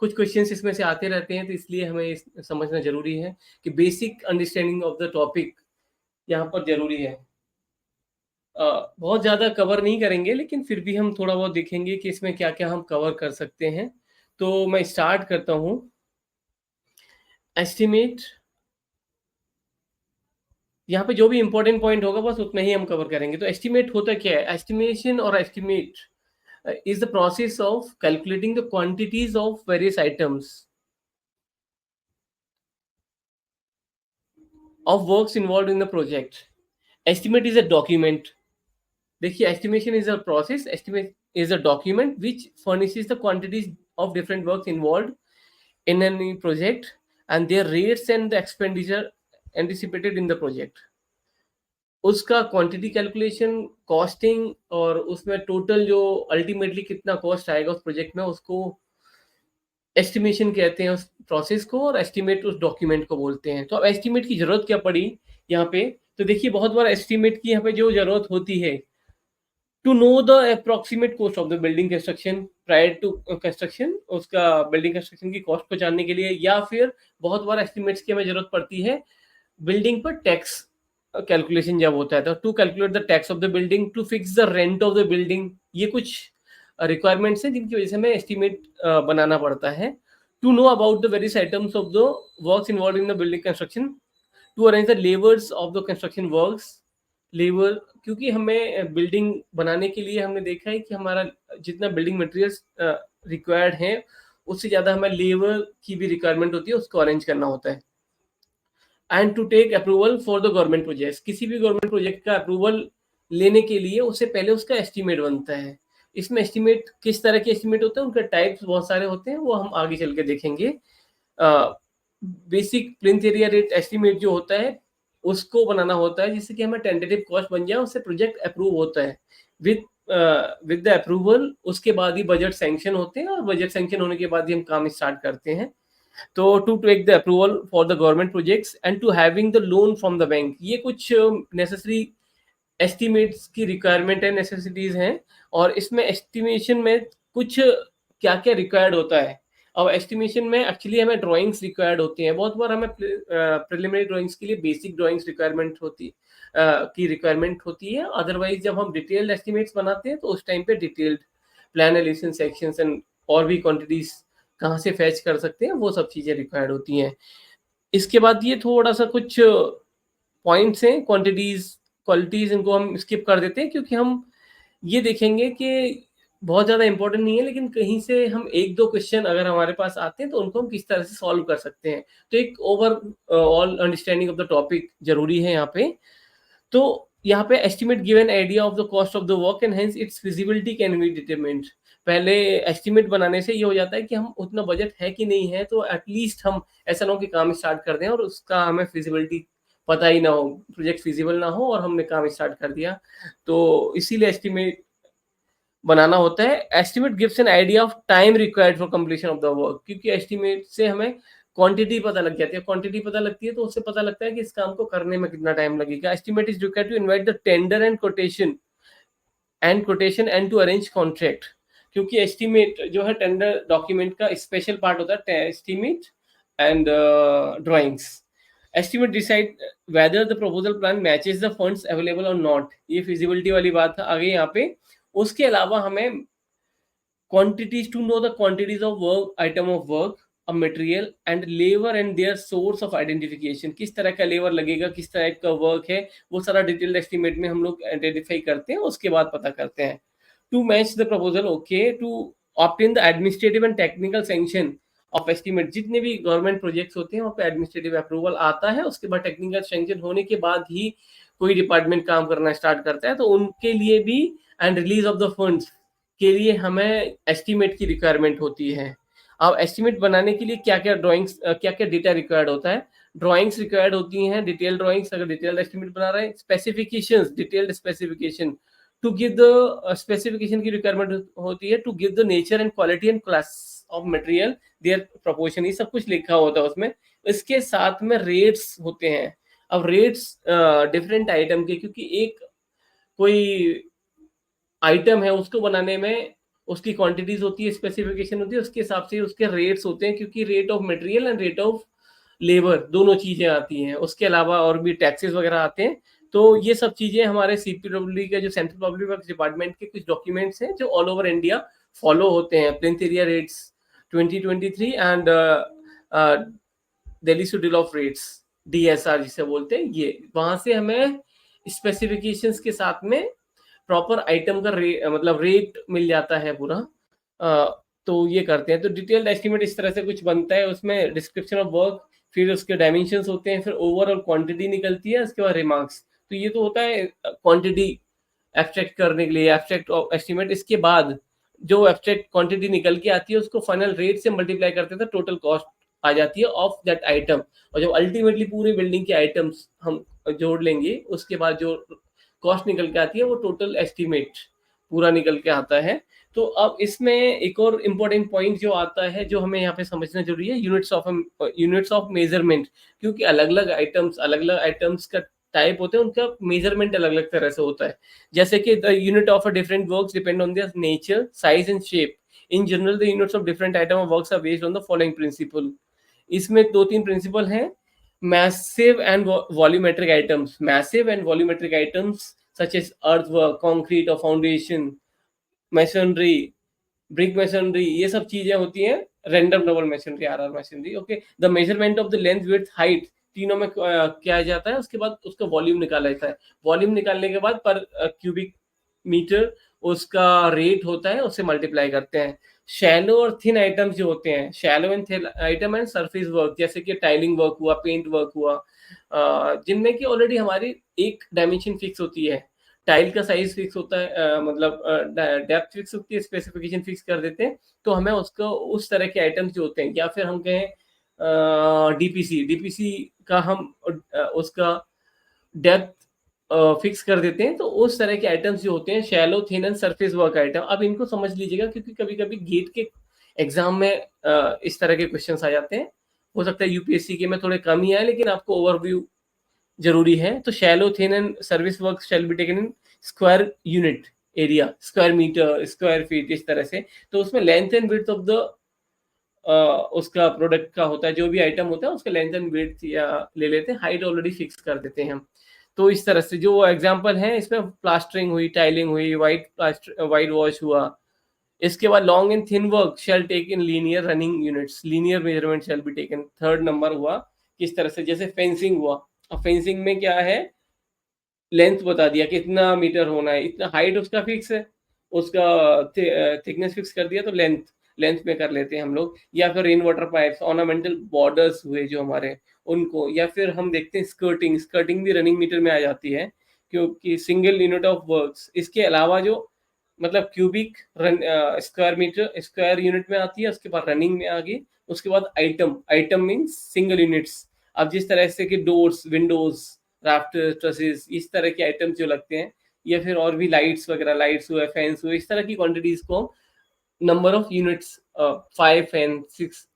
कुछ क्वेश्चंस इसमें से आते रहते हैं, तो इसलिए हमें समझना जरूरी है कि basic understanding of the topic यहाँ पर जरूरी है। बहुत ज़्यादा कवर नहीं करेंगे, लेकिन फिर भी हम थोड़ा बहुत देखेंगे कि इसमें क्या क्या हम कवर कर सकते हैं। तो मैं स्टार्ट करता हूँ। एस्टिमेट, यहाँ पे जो भी इंपॉर्टेंट पॉइंट होगा बस उतना ही हम कवर करेंगे। तो एस्टिमेट होता क्या है? एस्टिमेशन और estimate is the process of calculating the quantities of various items of works involved in the project. Estimate is a document. देखिए, estimation is a process, estimate is a document which furnishes the quantities of different works involved in any project and their rates and the expenditure anticipated in the project. उसका quantity calculation, costing और उसमें total जो ultimately कितना cost आएगा उस project में, उसको estimation कहते हैं उस प्रोसेस को, और एस्टिमेट उस डॉक्यूमेंट को बोलते हैं। तो अब एस्टिमेट की जरूरत क्या पड़ी यहाँ पे? तो देखिए, बहुत बार एस्टिमेट की यहाँ पे जो जरूरत होती है, to know the approximate cost of the building construction prior to construction, उसका बिल्डिंग कंस्ट्रक्शन की कॉस्ट को जानने के लिए, या फिर बहुत बार एस्टिमेट्स की हमें जरूरत पड़ती है बिल्डिंग पर टैक्स कैलकुलेशन जब होता है, तो to calculate the tax of the building, to fix the rent of the building. ये कुछ रिक्वायरमेंट्स हैं जिनकी वजह से हमें एस्टिमेट बनाना पड़ता है। To know about the various items of the works involve in the building construction, to arrange the labours of the construction works. Labour, क्योंकि हमें बिल्डिंग बनाने के लिए हमने देखा है कि हमारा जितना बिल्डिंग मटेरियल्स रिक्वायर्ड है, उससे ज़्यादा हमें लेबर की भी रिक्वायरमेंट होती है, उसको अरेंज करना होता है। And to take approval for the government project, किसी भी गवर्नमेंट प्रोजेक्ट का अप्रूवल लेने के लिए उससे पहले उसका एस्टिमेट बनता है। इसमें एस्टिमेट किस तरह के एस्टिमेट होते हैं, उनके टाइप्स बहुत सारे होते हैं, वो हम आगे चल के देखेंगे। Basic plinth area rate estimate जो होता है उसको बनाना होता है, जिससे कि हमें टेंटेटिव कॉस्ट बन जाए, उससे प्रोजेक्ट अप्रूव होता है। विद द अप्रूवल उसके बाद ही बजट सैंक्शन होते हैं, और बजट सैंक्शन होने के बाद ही हम काम स्टार्ट करते हैं। तो to take the approval for the government projects and to having the loan from the bank, ये कुछ नेसेसरी एस्टिमेट्स की रिक्वायरमेंट है, नेसेसिटीज हैं। और इसमें एस्टिमेशन में कुछ क्या क्या रिक्वायर्ड होता है। अब एस्टिमेशन में एक्चुअली हमें ड्राइंग्स रिक्वायर्ड होती हैं। बहुत बार हमें प्रिलिमिनरी ड्राइंग्स के लिए बेसिक ड्राइंग्स रिक्वायरमेंट होती है। अदरवाइज जब हम डिटेल्ड एस्टिमेट्स बनाते हैं तो उस टाइम पे detailed plan elevation sections and और भी क्वांटिटीज कहाँ से फैच कर सकते हैं, वो सब चीज़ें रिक्वायर्ड होती हैं। इसके बाद ये थोड़ा सा कुछ पॉइंट्स हैं, क्वांटिटीज क्वालिटीज, इनको हम स्किप कर देते हैं, क्योंकि हम ये देखेंगे कि बहुत ज़्यादा इंपॉर्टेंट नहीं है, लेकिन कहीं से हम एक दो क्वेश्चन अगर हमारे पास आते हैं तो उनको हम किस तरह से सॉल्व कर सकते हैं। तो एक over all understanding of the topic जरूरी है यहाँ पे। तो यहाँ पे estimate give an idea of the cost of the work and hence it's feasibility can be determined. पहले एस्टिमेट बनाने से ये हो जाता है कि हम उतना बजट है कि नहीं है, तो एटलीस्ट हम ऐसा ना हो कि काम स्टार्ट कर दें और उसका हमें फिजिबिलिटी पता ही ना हो, प्रोजेक्ट फिजिबल ना हो और हमने काम स्टार्ट कर दिया। तो इसीलिए एस्टिमेट बनाना होता है। Estimate gives an idea of time required for completion of the work, क्योंकि एस्टिमेट से हमें क्वांटिटी पता लग जाती है। क्वांटिटी पता लगती है तो उससे पता लगता है कि इस काम को करने में कितना टाइम लगेगा। Estimate is required to invite the tender and quotation and to arrange contract, क्योंकि एस्टिमेट जो है टेंडर डॉक्यूमेंट का स्पेशल पार्ट होता है, estimate and drawings. Estimate decide whether the proposal plan matches the funds available और not, ये feasibility वाली बात है आगे यहाँ पे। उसके अलावा हमें quantities, to know the quantities of work, item of work, a material and labor and their source of identification, किस तरह का लेबर लगेगा, किस तरह का वर्क है, वो सारा डिटेल्ड एस्टिमेट में हम लोग आइडेंटिफाई करते हैं, उसके बाद पता करते हैं। To match the proposal, okay, to obtain the administrative and technical sanction of estimate, जितने भी गवर्नमेंट प्रोजेक्ट्स होते हैं वहाँ पे एडमिनिस्ट्रेटिव अप्रूवल आता है, उसके बाद टेक्निकल सैंक्शन होने के बाद ही कोई डिपार्टमेंट काम करना स्टार्ट करता है, तो उनके लिए भी and release of the funds के लिए हमें एस्टिमेट की रिक्वायरमेंट होती है। अब एस्टिमेट बनाने के लिए क्या क्या ड्राइंग्स, क्या क्या डेटा रिक्वायर्ड होता है? ड्राइंग्स रिक्वायर्ड होती हैं, डिटेल ड्राइंग्स अगर डिटेल्ड एस्टिमेट बना रहे हैं। Specifications, detailed specification, to give the specification की रिक्वायरमेंट होती है to give the nature and quality and class of material, their proportion, ये सब कुछ लिखा होता है उसमें। इसके साथ में रेट्स होते हैं। अब रेट्स डिफरेंट आइटम के, क्योंकि एक कोई आइटम है उसको बनाने में उसकी क्वांटिटीज होती है, स्पेसिफिकेशन होती है, उसके हिसाब से उसके रेट्स होते हैं, क्योंकि rate of material and rate of labour दोनों चीजें आती हैं, उसके अलावा और भी टैक्सेस वगैरह आते हैं। तो ये सब चीजें हमारे सीपीडब्ल्यू का जो सेंट्रल पब्लिक वर्क्स डिपार्टमेंट के कुछ डॉक्यूमेंट्स हैं जो ऑल ओवर इंडिया फॉलो होते हैं। Plinth area rates 2023 and Delhi schedule of rates, DSR जिसे बोलते हैं, ये वहां से हमें स्पेसिफिकेशंस के साथ में प्रॉपर आइटम का मतलब रेट मिल जाता है पूरा। तो ये करते हैं। तो डिटेल्ड एस्टिमेट इस तरह से कुछ बनता है, उसमें डिस्क्रिप्शन ऑफ वर्क, फिर उसके डायमेंशंस होते हैं, फिर ओवरऑल क्वांटिटी निकलती है, उसके बाद रिमार्क्स। तो ये तो होता है क्वांटिटी एब्स्ट्रैक्ट करने के लिए, एब्स्ट्रैक्ट एस्टिमेट। इसके बाद जो एब्स्ट्रैक्ट क्वांटिटी निकल के आती है उसको फाइनल रेट से मल्टीप्लाई करते हैं तो टोटल कॉस्ट आ जाती है ऑफ दैट आइटम। और जब अल्टीमेटली पूरी बिल्डिंग के आइटम्स हम जोड़ लेंगे उसके बाद जो कॉस्ट निकल के आती है वो टोटल एस्टिमेट पूरा निकल के आता है। तो अब इसमें एक और इम्पोर्टेंट पॉइंट जो आता है जो हमें यहाँ पे समझना जरूरी है, यूनिट्स ऑफ मेजरमेंट। क्योंकि अलग अलग आइटम्स का टाइप होते हैं, उनका मेजरमेंट अलग अलग तरह से होता है। जैसे कि the unit of a different works depend on their nature, size and shape. In general the units of different item of works are based on the following principle. इसमें दो तीन प्रिंसिपल हैं। Massive and volumetric items, massive and volumetric items such as earthwork, concrete or foundation, masonry, brick masonry, ये सब चीजें होती हैं। random double masonry, RR masonry, okay। the measurement of the length, width, height, तीनों में क्या जाता है, उसके बाद उसका वॉल्यूम निकाला जाता है। वॉल्यूम निकालने के बाद पर क्यूबिक मीटर उसका रेट होता है, उससे मल्टीप्लाई करते हैं। शैलो और थिन आइटम्स जो होते हैं, shallow and thin item and surface work, जैसे कि टाइलिंग वर्क हुआ, पेंट वर्क हुआ, जिनमें कि ऑलरेडी हमारी एक डायमेंशन फिक्स होती है, टाइल का साइज फिक्स होता है, मतलब डेप्थ फिक्स होती है, स्पेसिफिकेशन फिक्स कर देते हैं। तो हमें उसको उस तरह के आइटम्स जो होते हैं, या फिर हम कहें डीपीसी, डीपीसी का हम उसका डेप्थ फिक्स कर देते हैं। तो उस तरह के आइटम्स जो होते हैं shallow, thin and surface work item. अब इनको समझ लीजिएगा क्योंकि कभी कभी गेट के एग्जाम में इस तरह के क्वेश्चंस आ जाते हैं। हो सकता है यूपीएससी के में थोड़े कम ही आए, लेकिन आपको ओवरव्यू जरूरी है। तो shallow, thin and service work shall be taken in square unit area, square metre, square feet, इस तरह से। तो उसमें length and width of the उसका प्रोडक्ट का होता है, जो भी आइटम होता है उसका लेंथ एंड विड्थ या ले लेते हैं, हाइट ऑलरेडी फिक्स कर देते हैं हम। तो इस तरह से जो एग्जांपल है इसमें प्लास्टरिंग हुई, टाइलिंग हुई, वाइट वॉश हुआ। इसके बाद long and thin work shall take in linear running units, linear measurement shall be taken. Third number हुआ किस तरह से, जैसे फेंसिंग हुआ। अब फेंसिंग में क्या है, लेंथ बता दिया कितना मीटर होना है, इतना हाइट उसका फिक्स है, उसका थिकनेस फिक्स कर दिया, तो लेंथ लेंथ में कर लेते हैं हम लोग। या फिर rain water pipes, ornamental borders हुए जो हमारे, उनको। या फिर हम देखते हैं स्कर्टिंग, स्कर्टिंग भी रनिंग मीटर में आ जाती है, क्योंकि सिंगल यूनिट ऑफ वर्क्स। इसके अलावा जो मतलब cubic square metre, square unit में आती है, उसके बाद रनिंग में आ गई। उसके बाद item, item means single units. अब जिस तरह से कि डोर्स, विंडोज, राफ्टर, ट्रसेस, इस तरह के आइटम्स जो लगते हैं, या फिर और भी लाइट्स वगैरह, लाइट्स हुए, फैंस हुए, इस तरह की क्वांटिटीज को number of units, 5 and 6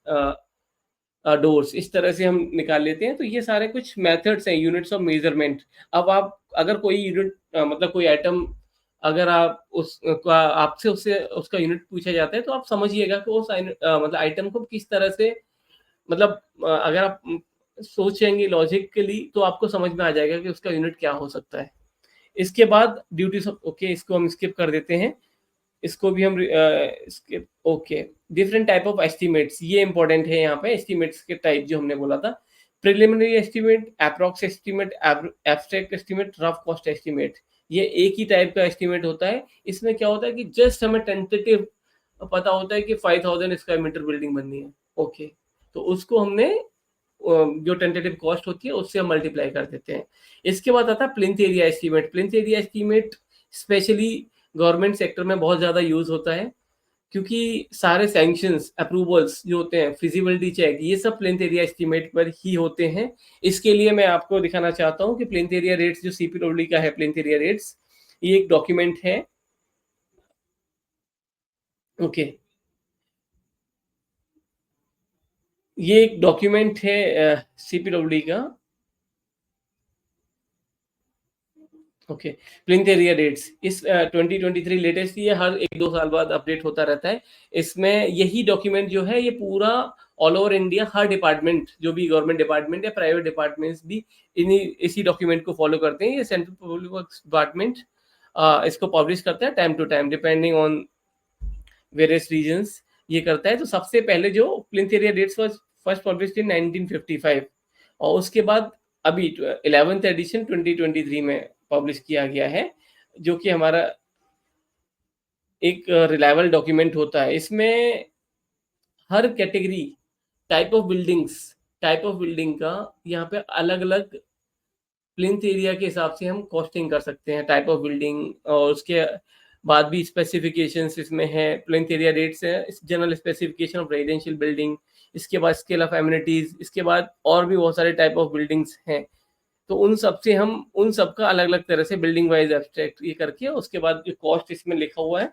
doors, इस तरह से हम निकाल लेते हैं। तो ये सारे कुछ मेथड्स हैं यूनिट्स ऑफ मेजरमेंट। अब आप अगर कोई यूनिट मतलब कोई आइटम अगर आप आपसे उससे उसका यूनिट पूछा जाता है, तो आप समझिएगा कि उस मतलब आइटम को किस तरह से, मतलब अगर आप सोचेंगे लॉजिकली तो आपको समझ में आ जाएगा कि उसका यूनिट क्या हो सकता है। इसके बाद ड्यूटीज ऑफ, ओके इसको हम स्किप कर देते हैं, इसको भी हम skip. Okay, different type of estimates, ये इंपॉर्टेंट है यहाँ पे। एस्टिमेट्स के टाइप जो हमने बोला था, preliminary estimate, approx estimate, abstract estimate, rough cost estimate. ये एक ही टाइप का एस्टिमेट होता है। इसमें क्या होता है कि जस्ट हमें टेंटेटिव पता होता है कि 5000 स्क्वायर मीटर बिल्डिंग बननी है, ओके। तो उसको हमने जो टेंटेटिव कॉस्ट होती है उससे हम मल्टीप्लाई कर देते हैं। इसके बाद आता है plinth area estimate. Plinth area estimate specially government sector में बहुत ज्यादा यूज होता है, क्योंकि सारे सैंक्शंस, अप्रूवल्स जो होते हैं, फिजिबिलिटी चेक, ये सब प्लिंथ एरिया एस्टीमेट पर ही होते हैं। इसके लिए मैं आपको दिखाना चाहता हूँ कि प्लिंथ एरिया रेट्स जो सीपीडब्ल्यूडी का है, प्लिंथ एरिया रेट्स, ये एक डॉक्यूमेंट है, ओके। ये एक डॉक्यूमेंट है सीपीडब्ल्यूडी का, ओके, प्लिंथ एरिया रेट्स इस 2023 लेटेस्ट ही है, हर 1-2 साल बाद अपडेट होता रहता है। इसमें यही डॉक्यूमेंट जो है ये पूरा ऑल ओवर इंडिया हर डिपार्टमेंट, जो भी गवर्नमेंट डिपार्टमेंट या प्राइवेट डिपार्टमेंट्स भी इन्हीं इसी डॉक्यूमेंट को फॉलो करते हैं। ये सेंट्रल पब्लिक वर्क्स डिपार्टमेंट इसको पब्लिश करता है time to time depending on various reasons, ये करता है। तो सबसे पहले जो plinth area rates was first published in 1955 और उसके बाद अभी 11th एडिशन 2023 में पब्लिश किया गया है, जो कि हमारा एक रिलायबल डॉक्यूमेंट होता है। इसमें हर कैटेगरी टाइप ऑफ बिल्डिंग का यहाँ पे अलग-अलग प्लिंथ एरिया के हिसाब से हम कॉस्टिंग कर सकते हैं, टाइप ऑफ बिल्डिंग, और उसके बाद भी स्पेसिफिकेशंस इसमें है। प्लिंथ एरिया रेट्स है, general specification of residential building, इसके बाद स्केल ऑफ एमिनिटीज, इसके बाद और भी बहुत सारे टाइप ऑफ बिल्डिंग्स हैं। तो उन सब से हम उन सब का अलग अलग तरह से बिल्डिंग वाइज एब्स्ट्रैक्ट ये करके उसके बाद जो कॉस्ट इसमें लिखा हुआ है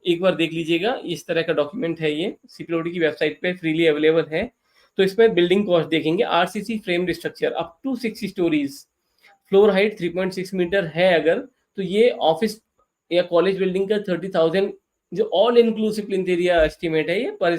एक बार देख लीजिएगा। इस तरह का डॉक्यूमेंट है, ये सीपीओडी की वेबसाइट पे फ्रीली अवेलेबल है। तो इसमें बिल्डिंग कॉस्ट देखेंगे, RCC framed structure up to 6 storeys, floor height 3.6 metre है अगर, तो ये ऑफिस या कॉलेज बिल्डिंग का 30,000 जो all inclusive plinth area estimate है, ये पर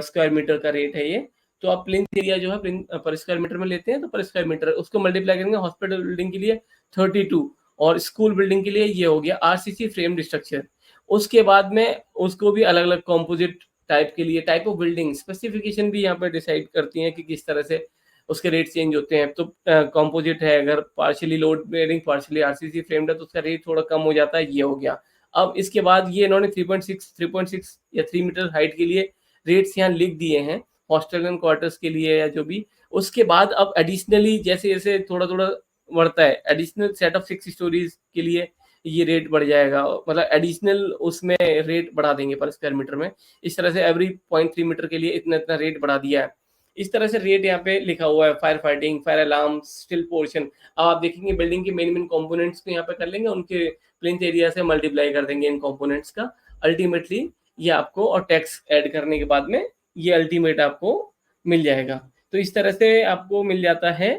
स्क्वायर मीटर का रेट है ये। तो आप प्लिंथ एरिया जो है पर स्क्वायर मीटर में लेते हैं, तो पर स्क्वायर मीटर उसको मल्टीप्लाई करेंगे हॉस्पिटल बिल्डिंग के लिए 32 और स्कूल बिल्डिंग के लिए ये हो गया आरसीसी फ्रेम्ड स्ट्रक्चर। उसके बाद में उसको भी अलग अलग कॉम्पोजिट टाइप के लिए टाइप ऑफ बिल्डिंग स्पेसिफिकेशन भी यहाँ पे डिसाइड करती हैं कि किस तरह से उसके रेट चेंज होते हैं। तो कॉम्पोजिट है, अगर partially load bearing partially RCC framed है तो उसका रेट थोड़ा कम हो जाता है, ये हो गया। अब इसके बाद ये इन्होंने 3.6 या 3 मीटर हाइट के लिए रेट्स यहाँ लिख दिए हैं हॉस्टल एंड क्वार्टर्स के लिए या जो भी। उसके बाद अब एडिशनली जैसे जैसे थोड़ा थोड़ा बढ़ता है, एडिशनल सेट ऑफ 6 स्टोरीज के लिए ये रेट बढ़ जाएगा, मतलब एडिशनल उसमें रेट बढ़ा देंगे पर स्क्वायर मीटर में। इस तरह से एवरी 0.3 मीटर के लिए इतना इतना रेट बढ़ा दिया है। इस तरह से रेट यहाँ पे लिखा हुआ है, fire fighting, fire alarm, still portion. अब आप देखेंगे बिल्डिंग के मेन कंपोनेंट्स को यहाँ पे कर लेंगे, उनके प्लिंथ एरिया से मल्टीप्लाई कर देंगे इन कंपोनेंट्स का, अल्टीमेटली ये आपको, और टैक्स ऐड करने के बाद में ये अल्टीमेट आपको मिल जाएगा। तो इस तरह से आपको मिल जाता है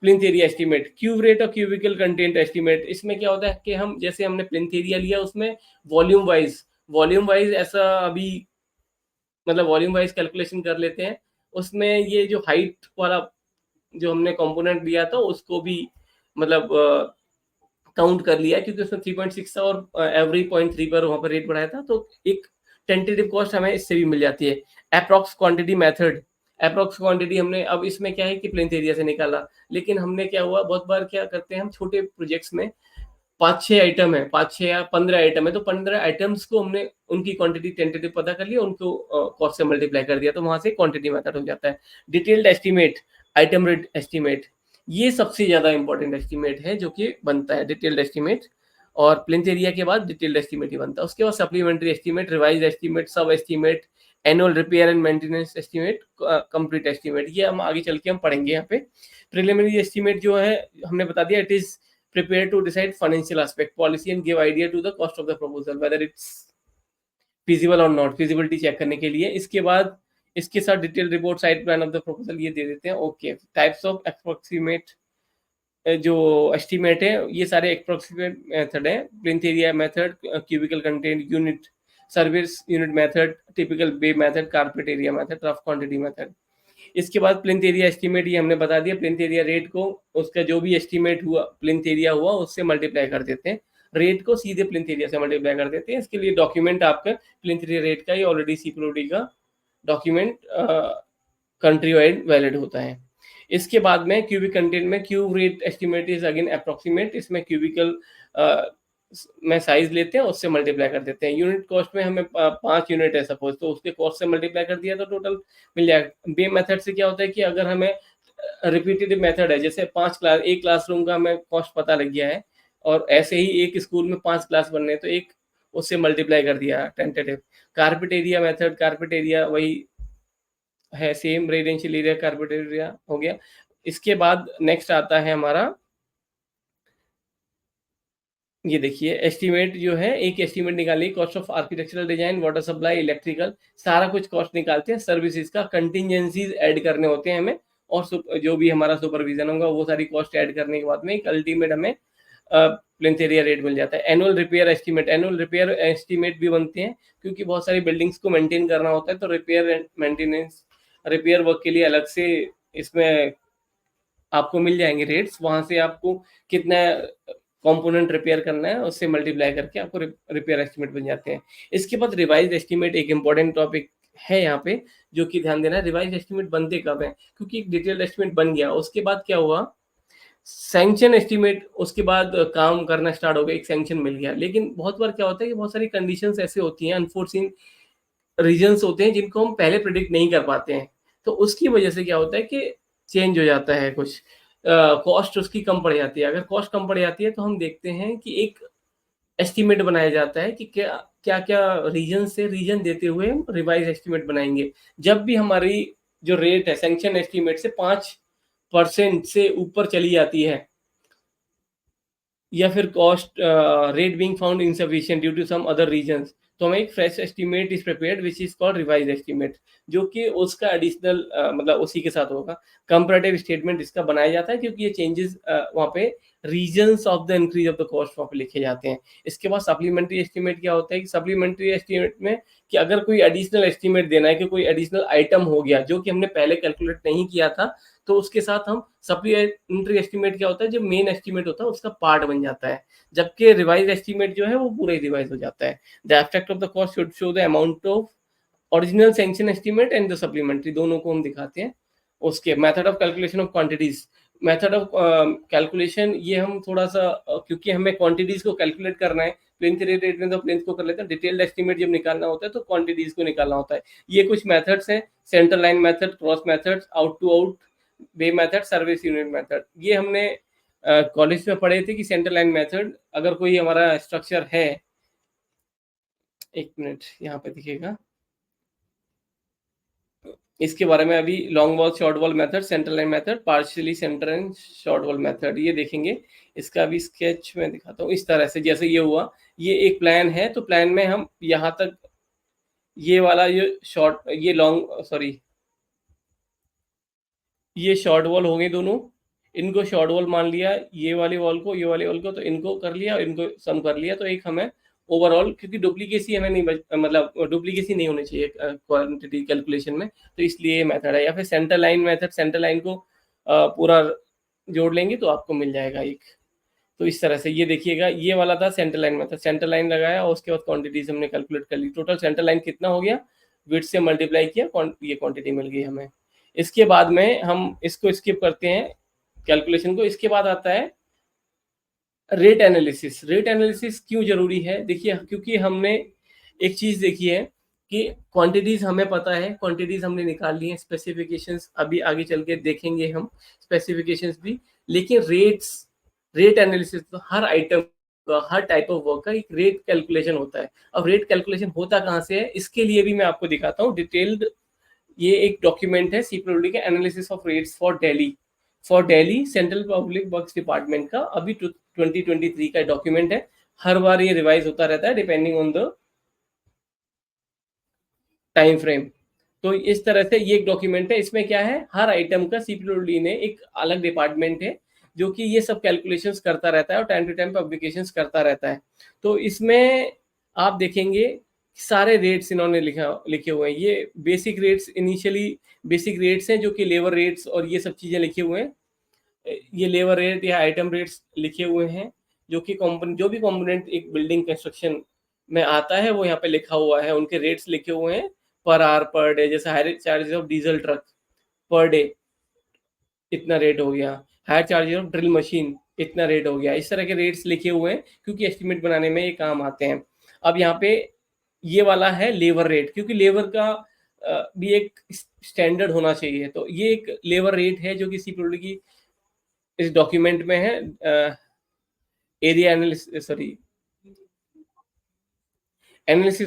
plinth area estimate. Cube rate और क्यूबिकल कंटेंट एस्टीमेट, इसमें क्या होता है कि हम जैसे हमने प्लिंथ एरिया लिया उसमें वॉल्यूम वाइज ऐसा अभी मतलब वॉल्यूम वाइज कैलकुलेशन कर लेते हैं। उसमें ये जो हाइट वाला जो हमने कंपोनेंट लिया था उसको भी मतलब काउंट कर लिया, क्योंकि उसमें 3.6 था और एवरी 0.3 पर वहां पर रेट बढ़ाया था, तो एक टेंटेटिव कॉस्ट हमें इससे भी मिल जाती है। Approx quantity method, approx quantity हमने अब इसमें क्या है कि प्लिंथ एरिया से निकाला, लेकिन हमने क्या हुआ बहुत बार क्या करते हैं हम छोटे प्रोजेक्ट्स में 5-6 आइटम है, 5-6 या 15 आइटम है, तो 15 आइटम्स को हमने उनकी क्वांटिटी टेंटेटिव पता कर लिया, उनको कॉस्ट से मल्टीप्लाई कर दिया, तो वहां से क्वांटिटी मेथड हो जाता है। Detailed estimate, item rate estimate, ये सबसे ज्यादा इंपॉर्टेंट एस्टीमेट है जो कि बनता है डिटेल्ड एस्टीमेट, और प्लिंथ एरिया के बाद डिटेल्ड एस्टीमेट ही बनता है। उसके बाद सप्लीमेंट्री एस्टीमेट, रिवाइज एस्टीमेट, सब estimate, annual repair and maintenance estimate, complete estimate, ये हम आगे चल के हम पढ़ेंगे। यहाँ पे प्रिलिमिनरी एस्टीमेट जो है हमने बता दिया, it is prepare to decide financial aspect policy and give idea to the cost of the proposal whether it's feasible or not, feasibility check करने के लिए। इसके बाद इसके साथ detail report, side plan of the proposal ये दे देते हैं। ओके, टाइप्स ऑफ अप्रोक्सीमेट जो एस्टीमेट है, ये सारे अप्रोक्सीमेट मेथड है, plinth area method, cubical content unit, service unit method, typical bay method, carpet area method, rough quantity method. इसके बाद प्लिंथ एरिया एस्टीमेट ये हमने बता दिया, प्लिंथ एरिया रेट को उसका जो भी एस्टीमेट हुआ प्लिंथ एरिया हुआ उससे मल्टीप्लाई कर देते हैं, रेट को सीधे प्लिंथ एरिया से मल्टीप्लाई कर देते हैं। इसके लिए डॉक्यूमेंट आपका प्लिंथ एरिया रेट का ही ऑलरेडी सीपीओडी का डॉक्यूमेंट कंट्री वाइड वैलिड होता है। इसके बाद में क्यूबिक कंटेंट में cube rate estimate is again approximate, इसमें क्यूबिकल में साइज लेते हैं उससे मल्टीप्लाई कर देते हैं। यूनिट कॉस्ट में हमें 5 यूनिट है सपोज, तो उसके कॉस्ट से मल्टीप्लाई कर दिया तो टोटल मिल जाएगा। बे मेथड से क्या होता है कि अगर हमें रिपीटेटिव मेथड है, जैसे एक क्लासरूम का हमें कॉस्ट पता लग गया है और ऐसे ही एक स्कूल में 5 क्लास बनने हैं तो एक उससे मल्टीप्लाई कर दिया tentative. Carpet area method, carpet area वही है same, residential area carpet area हो गया। इसके बाद नेक्स्ट आता है हमारा, ये देखिए एस्टीमेट जो है, एक एस्टीमेट निकालिए cost of architectural design, water supply, electrical, सारा कुछ कॉस्ट निकालते हैं। सर्विसेज का कंटिजेंसीज ऐड करने होते हैं हमें, और जो भी हमारा सुपरविजन होगा वो सारी कॉस्ट ऐड करने के बाद में एक अल्टीमेट हमें प्लिंथ एरिया रेट मिल जाता है। एनुअल रिपेयर एस्टीमेट भी बनते हैं, क्योंकि बहुत सारी बिल्डिंग्स को मेंटेन करना होता है, तो रिपेयर वर्क के लिए अलग से इसमें आपको मिल जाएंगे रेट्स। वहां से आपको कितना कंपोनेंट रिपेयर करना है उससे मल्टीप्लाई करके आपको रिपेयर एस्टिमेट बन जाते हैं। इसके बाद रिवाइज एस्टिमेट एक इंपॉर्टेंट टॉपिक है यहाँ पे, जो कि ध्यान देना है। रिवाइज एस्टिमेट बनते कब है? क्योंकि एक डिटेल्ड एस्टिमेट बन गया, उसके बाद क्या हुआ, सैंक्शन एस्टिमेट, उसके बाद काम करना स्टार्ट हो गया, एक सैंक्शन मिल गया। लेकिन बहुत बार क्या होता है कि बहुत सारी कंडीशंस ऐसे होती हैं, अनफोर्सिन रीजंस होते हैं जिनको हम पहले प्रिडिक्ट नहीं कर पाते हैं, तो उसकी वजह से क्या होता है कि चेंज हो जाता है कुछ, कॉस्ट उसकी कम पड़ जाती है। अगर कॉस्ट कम पड़ जाती है तो हम देखते हैं कि एक एस्टिमेट बनाया जाता है कि क्या क्या क्या रीजन से रीजन देते हुए हम रिवाइज एस्टिमेट बनाएंगे। जब भी हमारी जो रेट है सैंक्शन एस्टिमेट से 5% से ऊपर चली जाती है, या फिर cost rate being found insufficient due to some other reasons, तो हमें एक fresh estimate is prepared which is called revise estimate, जो कि उसका एडिशनल मतलब उसी के साथ होगा। कंपैरेटिव स्टेटमेंट इसका बनाया जाता है, क्योंकि ये चेंजेस वहाँ पे reasons of the increase of the cost वहाँ पे लिखे जाते हैं। इसके बाद सप्लीमेंट्री एस्टीमेट क्या होता है कि सप्लीमेंट्री एस्टीमेट में कि अगर कोई एडिशनल एस्टीमेट देना है कि कोई एडिशनल आइटम हो गया जो कि हमने पहले कैलकुलेट नहीं किया था, तो उसके साथ हम सप्लीमेंट्री एस्टीमेट क्या होता है, जो मेन एस्टीमेट होता है उसका पार्ट बन जाता है, जबकि रिवाइज एस्टीमेट जो है वो पूरा ही रिवाइज हो जाता है। The abstract of the cost should show the amount of original sanction estimate and the supplementary, दोनों को हम दिखाते हैं। उसके method of calculation of quantities, method of calculation, ये हम थोड़ा सा क्योंकि हमें क्वांटिटीज को कैलकुलेट करना है, प्लिंथ रेट में तो प्लिंथ को कर लेते हैं, डिटेल्ड एस्टीमेट जब निकालना होता है तो क्वांटिटीज को निकालना होता है। ये कुछ मेथड्स हैं, centre line method, cross method, out to out way method, service unit method. ये हमने कॉलेज में पढ़े थे कि सेंटर लाइन मेथड, अगर कोई हमारा स्ट्रक्चर है, एक मिनट यहाँ पे दिखेगा इसके बारे में, अभी long wall short wall method, centre line method, partially centre and short wall method, ये देखेंगे। इसका भी स्केच में दिखाता हूँ। इस तरह से जैसे ये हुआ, ये एक प्लान है, तो प्लान में हम यहाँ तक ये वाला ये लॉन्ग सॉरी ये शॉर्ट वॉल हो गए दोनों, इनको शॉर्ट वॉल मान लिया, ये वाले वॉल को, ये वाले वॉल को, तो इनको कर लिया और इनको सम कर लिया, तो एक हमें ओवरऑल, क्योंकि डुप्लीकेसी हमें नहीं मतलब डुप्लीकेसी नहीं होनी चाहिए क्वांटिटी कैलकुलेशन में, तो इसलिए ये मेथड है। या फिर centre line method, centre line को पूरा जोड़ लेंगे तो आपको मिल जाएगा एक। तो इस तरह से ये देखिएगा, ये वाला था centre line method, centre line लगाया और उसके बाद क्वांटिटीज हमने कैलकुलेट कर ली, टोटल सेंटर लाइन कितना हो गया, विड्थ से मल्टीप्लाई किया, ये क्वांटिटी मिल गई हमें। इसके बाद में हम इसको स्किप करते हैं कैलकुलेशन को। इसके बाद आता है रेट एनालिसिस। रेट एनालिसिस क्यों जरूरी है? देखिए, क्योंकि हमने एक चीज देखी है कि क्वांटिटीज हमें पता है, क्वांटिटीज हमने निकाल ली है, स्पेसिफिकेशंस अभी आगे चल के देखेंगे हम स्पेसिफिकेशंस भी, लेकिन रेट एनालिसिस तो हर आइटम का, हर टाइप ऑफ वर्क का एक रेट कैलकुलेशन होता है। अब रेट कैलकुलेशन होता कहाँ से है, इसके लिए भी मैं आपको दिखाता हूँ डिटेल्ड। ये एक डॉक्यूमेंट है सीपीडब्ल्यूडी का, analysis of rates for Delhi central public works department का, अभी 2023 का डॉक्यूमेंट है। हर बार ये रिवाइज होता रहता है depending on the time frame. तो इस तरह से ये एक डॉक्यूमेंट है, इसमें क्या है, हर आइटम का सीपीडब्ल्यूडी ने एक अलग डिपार्टमेंट है जो कि ये सब कैलकुलेशंस करता रहता है और टाइम टू टाइम पब्लिकेशंस करता रहता है। तो इसमें आप देखेंगे सारे रेट्स इन्होंने लिखे हुए हैं। ये basic rates, initially basic rates हैं जो कि लेबर रेट्स और ये सब चीजें लिखे हुए हैं। ये लेबर रेट या आइटम रेट्स लिखे हुए हैं, जो कि जो भी कंपोनेंट एक बिल्डिंग कंस्ट्रक्शन में आता है वो यहाँ पे लिखा हुआ है, उनके रेट्स लिखे हुए हैं पर आवर पर डे। जैसे higher charges of diesel truck per day इतना रेट हो गया, higher charges of drill machine इतना रेट हो गया। इस तरह के रेट्स लिखे हुए हैं क्योंकि एस्टिमेट बनाने में ये काम आते हैं। अब यहाँ पे ये वाला है लेबर रेट, क्योंकि लेबर का भी एक स्टैंडर्ड होना चाहिए, तो ये एक लेबर रेट है जो कि सीपीडब्ल्यूडी की इस डॉक्यूमेंट में है। एरिया एनालिसिस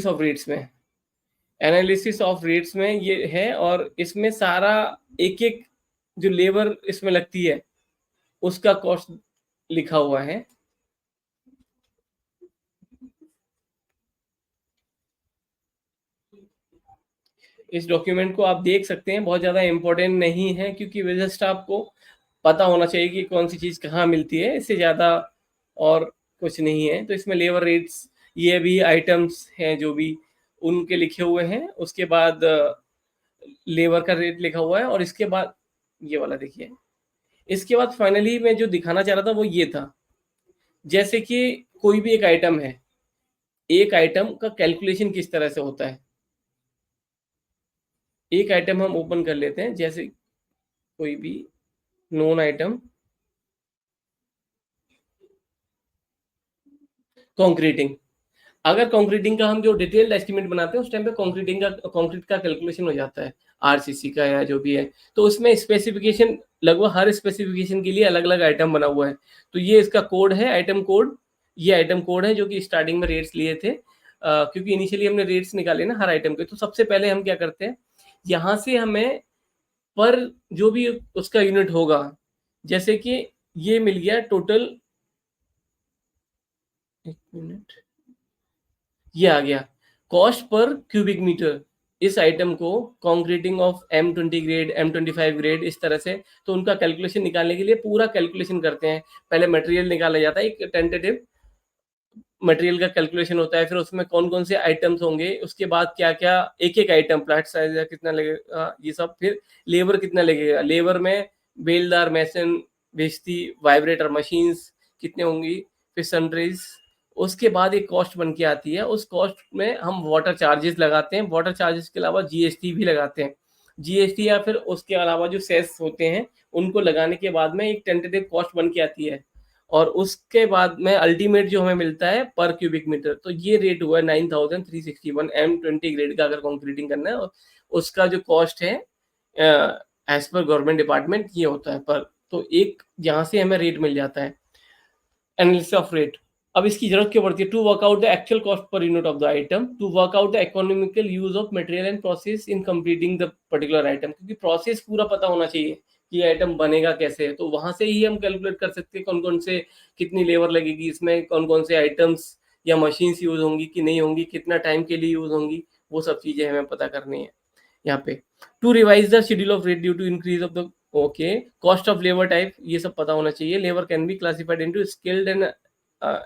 ऑफ रेट्स में, एनालिसिस ऑफ रेट्स में ये है, और इसमें सारा एक एक जो लेबर इसमें लगती है उसका कॉस्ट लिखा हुआ है। इस डॉक्यूमेंट को आप देख सकते हैं, बहुत ज़्यादा इंपॉर्टेंट नहीं है क्योंकि जस्ट आपको पता होना चाहिए कि कौन सी चीज़ कहाँ मिलती है, इससे ज़्यादा और कुछ नहीं है। तो इसमें लेबर रेट्स, ये भी आइटम्स हैं जो भी उनके लिखे हुए हैं, उसके बाद लेबर का रेट लिखा हुआ है, और इसके बाद ये वाला देखिए। इसके बाद फाइनली मैं जो दिखाना चाह रहा था वो ये था, जैसे कि कोई भी एक आइटम है, एक आइटम का कैलकुलेशन किस तरह से होता है। एक आइटम हम ओपन कर लेते हैं, जैसे कोई भी नोन आइटम, कंक्रीटिंग। अगर कंक्रीटिंग का हम जो डिटेल्ड एस्टिमेट बनाते हैं, उस टाइम पे कंक्रीट का कैलकुलेशन हो जाता है, आरसीसी का या जो भी है। तो उसमें स्पेसिफिकेशन, लगभग हर स्पेसिफिकेशन के लिए अलग अलग आइटम बना हुआ है। तो ये इसका कोड है, आइटम कोड। ये आइटम कोड है जो कि स्टार्टिंग में रेट्स लिए थे, क्योंकि इनिशियली हमने रेट्स निकाले ना हर आइटम के। तो सबसे पहले हम क्या करते हैं, यहाँ से हमें पर जो भी उसका यूनिट होगा, जैसे कि ये मिल गया टोटल, एक मिनट, ये आ गया कॉस्ट पर क्यूबिक मीटर। इस आइटम को concreting of M20 grade, M25 grade, इस तरह से। तो उनका कैलकुलेशन निकालने के लिए पूरा कैलकुलेशन करते हैं। पहले मटेरियल निकाला जाता है, एक टेंटेटिव मटेरियल का कैलकुलेशन होता है, फिर उसमें कौन कौन से आइटम्स होंगे, उसके बाद क्या क्या, एक एक आइटम प्लाट साइज कितना लगेगा, ये सब। फिर लेबर कितना लगेगा, लेबर में बेलदार, मैसन, बेस्ती, वाइब्रेटर मशीन्स कितने होंगी, फिर सनराइज। उसके बाद एक कॉस्ट बन के आती है, उस कॉस्ट में हम वाटर चार्जेस लगाते हैं, वाटर चार्जेस के अलावा जीएसटी भी लगाते हैं। जीएसटी या फिर उसके अलावा जो सेस होते हैं, उनको लगाने के बाद में एक टेंटेटिव कॉस्ट बन के आती है। और उसके बाद में अल्टीमेट जो हमें मिलता है पर क्यूबिक मीटर। तो ये रेट हुआ 9361 M20 ग्रेड का, अगर कंक्रीटिंग करना है। और उसका जो कॉस्ट है एज पर गवर्नमेंट डिपार्टमेंट ये होता है पर। तो एक यहाँ से हमें रेट मिल जाता है, एनालिसिस ऑफ रेट। अब इसकी जरूरत क्यों पड़ती है, to work out the actual cost per unit of the item, to work out the economical use of material and process in completing the particular item. क्योंकि प्रोसेस पूरा पता होना चाहिए कि ये आइटम बनेगा कैसे है। तो वहां से ही हम कैलकुलेट कर सकते हैं कौन कौन से, कितनी लेबर लगेगी इसमें, कौन कौन से आइटम्स या मशीन्स यूज होंगी कि नहीं होंगी, कितना टाइम के लिए यूज होंगी, वो सब चीजें हमें पता करनी है यहाँ पे। To revise the schedule of rate due to increase of the, okay, cost of labour type, ये सब पता होना चाहिए। Labour can be classified into skilled and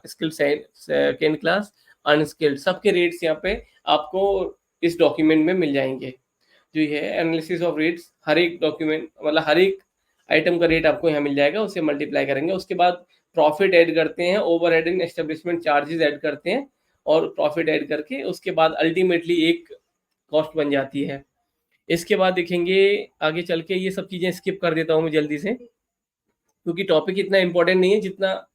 skilled second class, unskilled. सबके रेट्स यहाँ पे आपको इस डॉक्यूमेंट में मिल जाएंगे। जो ये है एनालिसिस ऑफ रेट्स, हर एक डॉक्यूमेंट, मतलब हर एक आइटम का रेट आपको यहाँ मिल जाएगा, उसे मल्टीप्लाई करेंगे। उसके बाद प्रॉफिट ऐड करते हैं, overhead and establishment charges add करते हैं, और प्रॉफिट ऐड करके उसके बाद अल्टीमेटली एक कॉस्ट बन जाती है। इसके बाद देखेंगे आगे चल के, ये सब चीजें स्किप कर देता हूँ मैं जल्दी से, क्योंकि टॉपिक इतना इंपॉर्टेंट नहीं है जितना,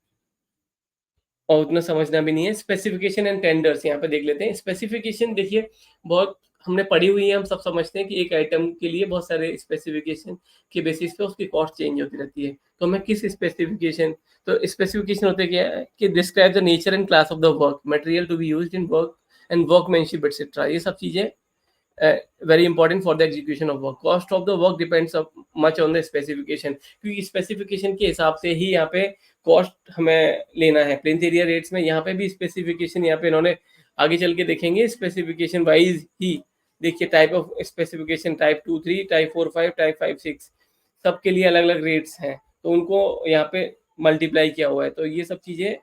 और उतना समझना भी नहीं है। स्पेसिफिकेशन एंड टेंडर्स यहाँ पे देख लेते हैं। स्पेसिफिकेशन देखिए, बहुत हमने पढ़ी हुई है, हम सब समझते हैं कि एक आइटम के लिए बहुत सारे स्पेसिफिकेशन के बेसिस पे उसकी कॉस्ट चेंज होती रहती है। तो हमें किस स्पेसिफिकेशन, तो स्पेसिफिकेशन होते क्या है कि describe the nature and class of the work, material to be used in work and workmanship etcetera. ये सब चीजें very important for the execution of work. Cost of the work depends much on the specification, क्योंकि specification के हिसाब से ही यहाँ पे cost हमें लेना है। प्लेन एरिया रेट्स में यहाँ पे भी स्पेसिफिकेशन, यहाँ पे इन्होंने आगे चल के देखेंगे स्पेसिफिकेशन वाइज ही। देखिए type of specification, type 2-3, type 4-5, type 5-6, सबके लिए अलग अलग रेट्स हैं। तो उनको यहाँ पे मल्टीप्लाई किया हुआ है। तो ये सब चीजें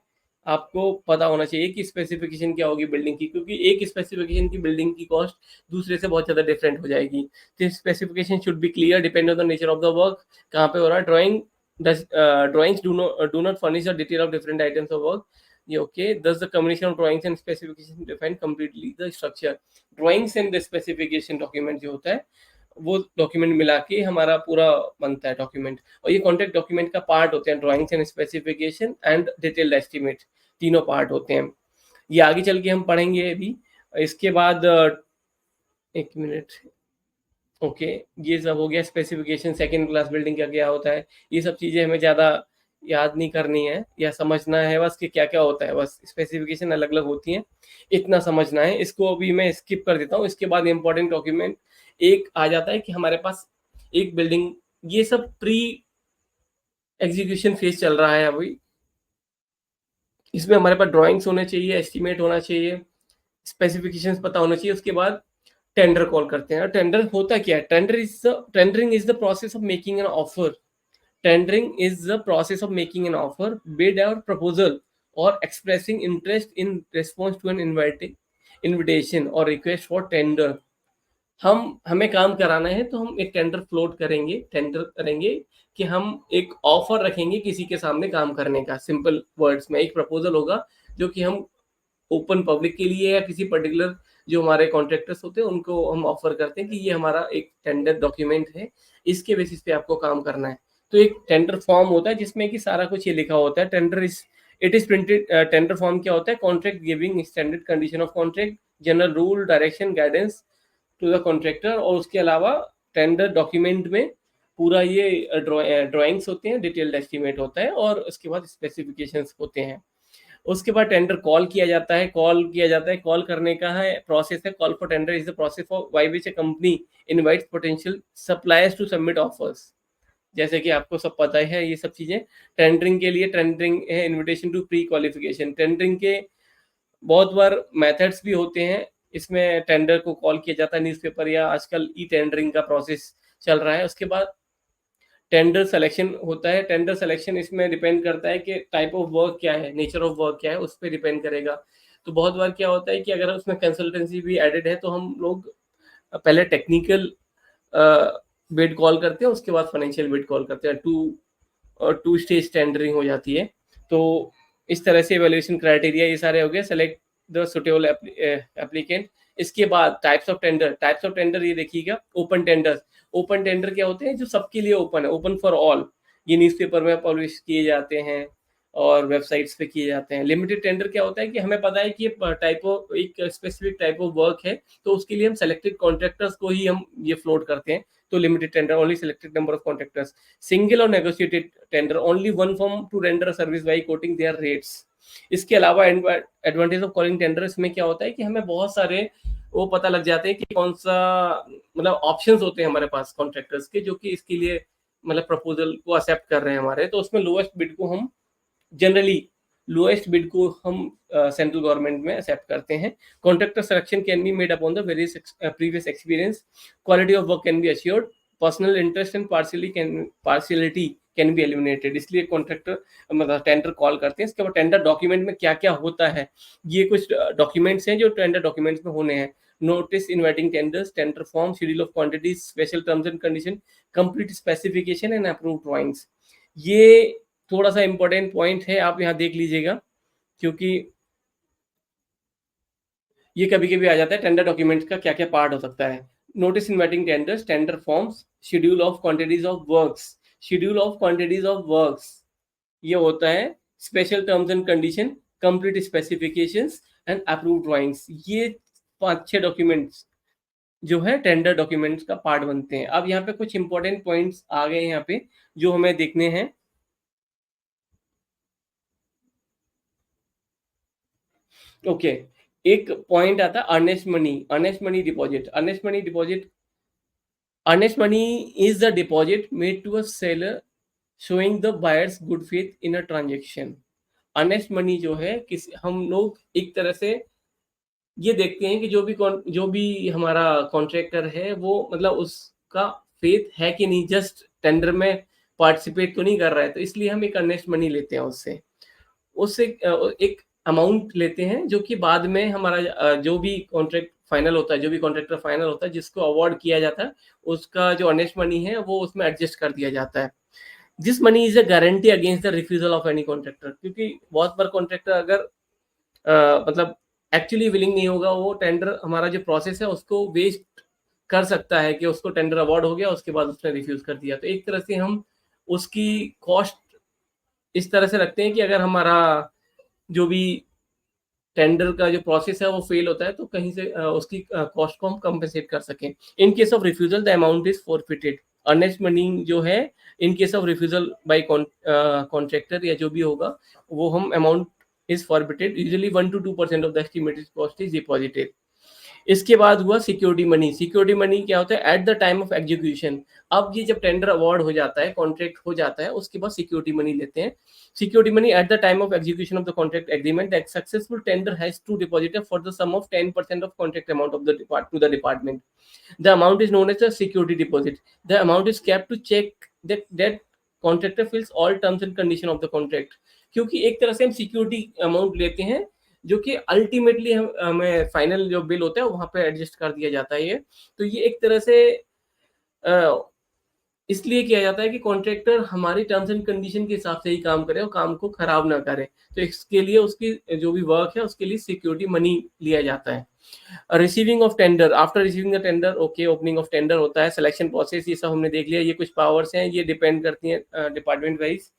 आपको पता होना चाहिए कि स्पेसिफिकेशन क्या होगी बिल्डिंग की, क्योंकि एक स्पेसिफिकेशन की बिल्डिंग की कॉस्ट दूसरे से बहुत ज़्यादा डिफरेंट हो जाएगी। तो specification should be clear, depend on the nature of the work, कहाँ पे हो रहा है। Drawings do not furnish the detail of different items of work. ये ओके, दस the combination of drawings and specification define completely the structure. Drawings and the specification document जो होता है, वो डॉक्यूमेंट मिला के हमारा पूरा बनता है डॉक्यूमेंट। और ये कॉन्ट्रैक्ट डॉक्यूमेंट का पार्ट होते हैं, drawings and specification and detailed estimate, तीनों पार्ट होते हैं। ये आगे चल के हम पढ़ेंगे अभी। इसके बाद एक मिनट, ओके, ये सब हो गया स्पेसिफिकेशन, सेकंड क्लास बिल्डिंग का क्या होता है। ये सब चीज़ें हमें ज़्यादा याद नहीं करनी है, या समझना है बस कि क्या क्या होता है। बस स्पेसिफिकेशन अलग अलग होती हैं, इतना समझना है। इसको अभी मैं स्किप कर देता हूँ। इसके बाद इंपॉर्टेंट डॉक्यूमेंट एक आ जाता है कि हमारे पास एक बिल्डिंग, ये सब प्री एग्जीक्यूशन फेज चल रहा है अभी। इसमें हमारे पास ड्राइंग्स होने चाहिए, एस्टिमेट होना चाहिए, स्पेसिफिकेशंस पता होना चाहिए। उसके बाद टेंडर कॉल करते हैं। टेंडर होता क्या है, tendering is the process of making an offer. Tendering is the process of making an offer, bid और प्रपोजल और expressing interest in response to an invitation और रिक्वेस्ट फॉर टेंडर। हमें काम कराना है तो हम एक टेंडर करेंगे कि हम एक ऑफर रखेंगे किसी के सामने काम करने का। सिंपल वर्ड्स में एक प्रपोजल होगा जो कि हम ओपन पब्लिक के लिए या किसी पर्टिकुलर जो हमारे कॉन्ट्रैक्टर्स होते हैं उनको हम ऑफर करते हैं कि ये हमारा एक टेंडर डॉक्यूमेंट है, इसके बेसिस पे आपको काम करना है। तो एक टेंडर फॉर्म होता है जिसमें कि सारा कुछ ये लिखा होता है। It is printed. Tender form क्या होता है? Contract giving standard condition of contract, general rule, direction, guidance to the contractor. और उसके अलावा टेंडर डॉक्यूमेंट में पूरा ये ड्राइंग्स होते हैं, डिटेल्ड एस्टीमेट होता है और उसके बाद स्पेसिफिकेशंस होते हैं। उसके बाद टेंडर कॉल करने का है प्रोसेस है। Call for tender is the process for by which a company invites potential suppliers to submit offers. जैसे कि आपको सब पता है ये सब चीजें। टेंडरिंग के लिए टेंडरिंग है invitation to pre qualification. Tendering के बहुत बार मेथड्स भी होते हैं। इसमें टेंडर को कॉल किया जाता है न्यूज़पेपर या आजकल ई टेंडरिंग का प्रोसेस चल रहा है। उसके बाद टेंडर सिलेक्शन होता है। टेंडर सिलेक्शन इसमें डिपेंड करता है कि टाइप ऑफ वर्क क्या है, नेचर ऑफ वर्क क्या है, उस पर डिपेंड करेगा। तो बहुत बार क्या होता है कि अगर उसमें कंसल्टेंसी भी एडेड है तो हम लोग पहले टेक्निकल बिड कॉल करते हैं, उसके बाद फाइनेंशियल बिड कॉल करते हैं। टू स्टेज टेंडरिंग हो जाती है। तो इस तरह से एवेल्यूएशन क्राइटेरिया ये सारे हो गए। Select the suitable applicant. इसके बाद टाइप्स ऑफ टेंडर ये देखिएगा। ओपन टेंडर क्या होते हैं? जो सबके लिए ओपन है, ओपन फॉर ऑल। ये न्यूज़पेपर में पब्लिश किए जाते हैं और वेबसाइट्स पे किए जाते हैं। लिमिटेड टेंडर क्या होता है कि हमें पता है कि एक स्पेसिफिक टाइप ऑफ वर्क है तो उसके लिए हम सेलेक्टेड कॉन्ट्रैक्टर्स को ही हम ये फ्लोट करते हैं। तो limited tender, only selected number of contractors. Single और negotiated tender, only one firm to render service by quoting their rates. इसके अलावा एडवांटेज ऑफ कॉलिंग टेंडर इसमें क्या होता है कि हमें बहुत सारे वो पता लग जाते हैं कि कौन सा मतलब ऑप्शंस होते हैं हमारे पास कॉन्ट्रैक्टर्स के जो कि इसके लिए मतलब प्रपोजल को एक्सेप्ट कर रहे हैं हमारे। तो उसमें लोएस्ट बिड को हम सेंट्रल गवर्नमेंट में एक्सेप्ट करते हैं। Contractor selection can be made upon the various previous experience. Quality of work can be assured. Personal interest and partiality can be eliminated. इसलिए कॉन्ट्रैक्टर मतलब टेंडर कॉल करते हैं। इसके बाद टेंडर डॉक्यूमेंट में क्या क्या होता है, ये कुछ डॉक्यूमेंट्स हैं जो टेंडर डॉक्यूमेंट्स में होने हैं। Notice inviting tenders, tender form, schedule of quantities, special terms and condition, complete specification and approve drawings. ये थोड़ा सा इंपॉर्टेंट पॉइंट है, आप यहाँ देख लीजिएगा क्योंकि ये कभी कभी आ जाता है टेंडर डॉक्यूमेंट्स का क्या क्या पार्ट हो सकता है। Notice inviting tenders, tender forms, schedule of quantities of works, ये होता है special terms and condition, complete specifications and approve drawings. ये 5-6 डॉक्यूमेंट्स जो है टेंडर डॉक्यूमेंट्स का पार्ट बनते हैं। अब यहाँ पे कुछ इंपॉर्टेंट पॉइंट्स आ गए यहाँ पे जो हमें देखने हैं। ओके, एक पॉइंट आता है earnest money deposit. Earnest money is the deposit made to a seller showing the buyers good faith in a transaction. Earnest money जो है हम लोग एक तरह से ये देखते हैं कि जो भी हमारा कॉन्ट्रैक्टर है वो मतलब उसका फेथ है कि नहीं, जस्ट टेंडर में पार्टिसिपेट तो नहीं कर रहा है। तो इसलिए हम एक अर्नेस्ट मनी लेते हैं उससे एक अमाउंट लेते हैं जो कि बाद में हमारा जो भी कॉन्ट्रैक्टर फाइनल होता है जिसको अवार्ड किया जाता है उसका जो अर्नेस्ट मनी है वो उसमें एडजस्ट कर दिया जाता है। This money is a guarantee against the refusal of any contractor. क्योंकि बहुत बार कॉन्ट्रैक्टर अगर मतलब एक्चुअली विलिंग नहीं होगा, वो टेंडर हमारा जो प्रोसेस है उसको वेस्ट कर सकता है कि उसको टेंडर अवार्ड हो गया उसके बाद उसने रिफ्यूज कर दिया। तो एक तरह से हम उसकी कॉस्ट इस तरह से रखते हैं कि अगर हमारा जो भी टेंडर का जो प्रोसेस है वो फेल होता है तो कहीं से उसकी कॉस्ट को हम कंपेंसेट कर सकें। In case of refusal the amount is forfeited. Earnest money जो है in case of refusal by contractor या जो भी होगा वो हम amount is forfeited. Usually 1 to 2% of the estimated cost is deposited. इसके बाद हुआ सिक्योरिटी मनी क्या होता है? At the time of execution. अब ये जब टेंडर अवार्ड हो जाता है, कॉन्ट्रैक्ट हो जाता है, उसके बाद सिक्योरिटी मनी लेते हैं। Security money at the time of execution of the contract agreement, that successful tender has to deposit for the sum of 10% of contract amount of the department. The amount is known as the security deposit. The amount is kept to check that contractor fills all terms and condition of the contract. क्योंकि एक तरह से हम security amount लेते हैं, जो कि ultimately हमें फाइनल जो बिल होता है वहाँ पे एडजस्ट कर दिया जाता है ये। तो ये एक तरह से अ, इसलिए किया जाता है कि कॉन्ट्रैक्टर हमारी टर्म्स एंड कंडीशन के हिसाब से ही काम करे और काम को खराब ना करे। तो इसके लिए उसकी जो भी वर्क है उसके लिए सिक्योरिटी मनी लिया जाता है। Receiving of tender, after receiving the tender okay, opening of tender होता है, सिलेक्शन प्रोसेस ये सब हमने देख लिया। ये कुछ पावर्स हैं, ये डिपेंड करती हैं डिपार्टमेंट वाइज।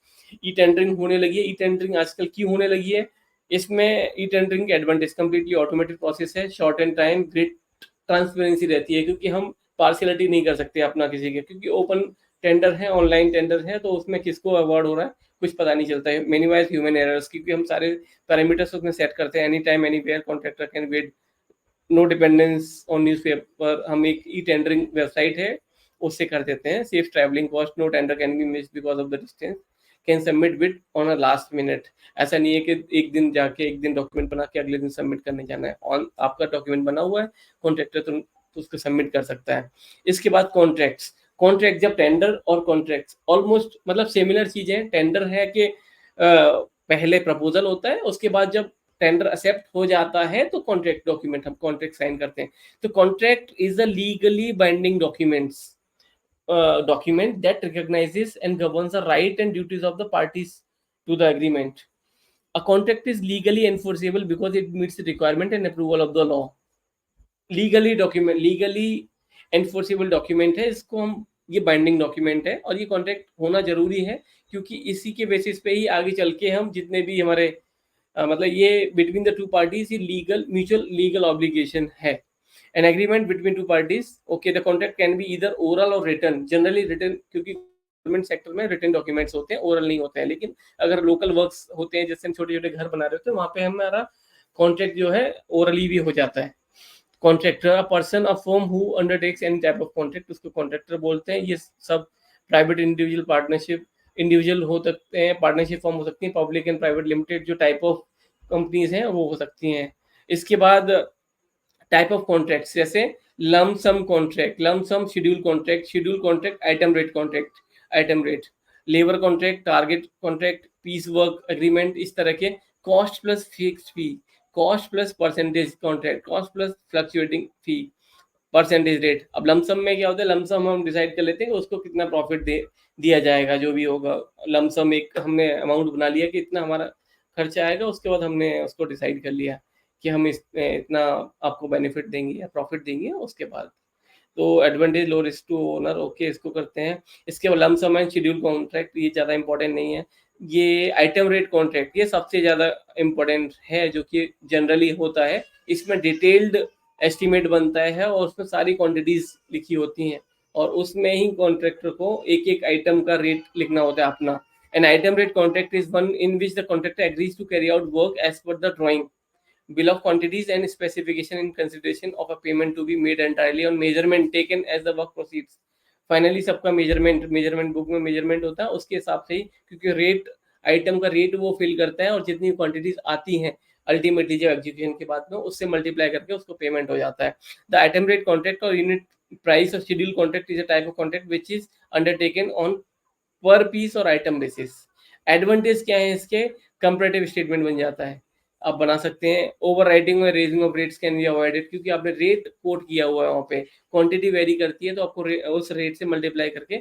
ई टेंडरिंग होने लगी है। ई टेंडरिंग आजकल क्यों होने लगी है? इसमें ई टेंडरिंग के एडवांटेज कंप्लीटली ऑटोमेटिक प्रोसेस है, short and time, great transparency रहती है, क्योंकि हम पार्शियलिटी नहीं कर सकते अपना किसी के, क्योंकि ओपन टेंडर है, ऑनलाइन टेंडर है, तो उसमें किसको अवार्ड हो रहा है कुछ पता नहीं चलता है। मिनिमाइज ह्यूमन एरर्स, क्योंकि हम सारे पैरामीटर्स उसमें सेट करते हैं। Any time anywhere contractor can wait, no dependence on newspaper. हम एक ई टेंडरिंग वेबसाइट है उससे कर देते हैं। Safe travelling cost, no tender can be missed because of the distance, can submit bid on a last minute. ऐसा नहीं है कि एक दिन जाके एक दिन डॉक्यूमेंट बना के अगले दिन सबमिट करने जाना है। ऑन आपका डॉक्यूमेंट बना हुआ है, कॉन्ट्रैक्टर तो उसको सबमिट कर सकता है। इसके बाद कॉन्ट्रैक्ट्स, कॉन्ट्रैक्ट जब टेंडर और कॉन्ट्रैक्ट्स ऑलमोस्ट मतलब सिमिलर चीजें। टेंडर है कि पहले प्रपोजल होता है, उसके बाद जब टेंडर एक्सेप्ट हो जाता है तो कॉन्ट्रैक्ट डॉक्यूमेंट हम कॉन्ट्रैक्ट साइन करते हैं। तो contract is a legally binding document that recognizes and governs the right and duties of the parties to the agreement. A contract is legally enforceable because it meets the requirement and approval of the law. Legally enforceable document है, इसको हम, ये binding document है और ये contract होना जरूरी है, क्योंकि इसी के बेसिस पे ही आगे चल के हम जितने भी हमारे मतलब ये बिटवीन द टू पार्टीज, ये लीगल म्यूचुअल लीगल ऑब्लिगेशन है। An agreement between two parties, okay, the contract can be either oral और रिटन, जनरली रिटन, क्योंकि गवर्नमेंट सेक्टर में रिटन डॉक्यूमेंट्स होते हैं, ओरल नहीं होते हैं। लेकिन अगर लोकल वर्क्स होते हैं, जैसे हम छोटे छोटे घर बना रहे होते हैं, वहाँ पे हमारा कॉन्ट्रैक्ट जो है ओरली भी हो जाता है। Contractor, a person a firm who undertakes any type of contract, उसको कॉन्ट्रैक्टर बोलते हैं। ये सब प्राइवेट, इंडिविजुअल, पार्टनरशिप, इंडिविजुअल हो सकते हैं, पार्टनरशिप फॉर्म हो सकती है, पब्लिक एंड प्राइवेट लिमिटेड जो टाइप ऑफ कंपनीज हैं वो हो सकती हैं। इसके बाद टाइप ऑफ कॉन्ट्रैक्ट, जैसे lump sum contract, lump sum schedule contract, schedule contract, item rate contract, item rate, labour contract, target contract, piece work agreement, इस तरह के। Cost plus fixed fee, cost plus percentage contract, cost plus fluctuating fee, percentage rate. अब lump sum में क्या होता है, lump sum हम decide कर लेते हैं कि उसको कितना प्रॉफिट दे दिया जाएगा, जो भी होगा। लमसम एक हमने अमाउंट बना लिया कि इतना हमारा खर्चा आएगा, उसके बाद हमने उसको डिसाइड कर लिया कि हम इतना आपको बेनिफिट देंगे या प्रॉफिट देंगे उसके बाद। तो advantage, low risk to owner, okay, इसको करते हैं। इसके बाद लमसम एंड शेड्यूल कॉन्ट्रैक्ट, ये ज़्यादा इंपॉर्टेंट नहीं है। ये आइटम रेट कॉन्ट्रैक्ट, ये सबसे ज़्यादा इम्पोर्टेंट है, जो कि जनरली होता है। इसमें डिटेल्ड एस्टिमेट बनता है और उसमें सारी क्वांटिटीज लिखी होती हैं, और उसमें ही कॉन्ट्रैक्टर को एक एक आइटम का रेट लिखना होता है अपना। An item rate contract is one in which the contractor agrees to carry out work as per the drawing, bill of quantities and specification in consideration of a payment to be made entirely on measurement taken as the work proceeds. Finally सबका measurement book में measurement होता है, उसके हिसाब से ही, क्योंकि rate, item का rate वो फिल करता है और जितनी क्वांटिटीज आती हैं अल्टीमेटली जब एग्जीक्यूशन के बाद में उससे मल्टीप्लाई करके उसको पेमेंट हो जाता है। द आइटम रेट कॉन्ट्रैक्ट और यूनिट प्राइस और schedule contract is a type of contract which is undertaken on पर पीस और आइटम बेसिस। एडवांटेज क्या है इसके, कंपैरेटिव स्टेटमेंट बन जाता है, आप बना सकते हैं। ओवर राइटिंग और raising of rates can be avoided, क्योंकि आपने रेट कोट किया हुआ है वहाँ पे, क्वांटिटी वेरी करती है तो आपको उस रेट से मल्टीप्लाई करके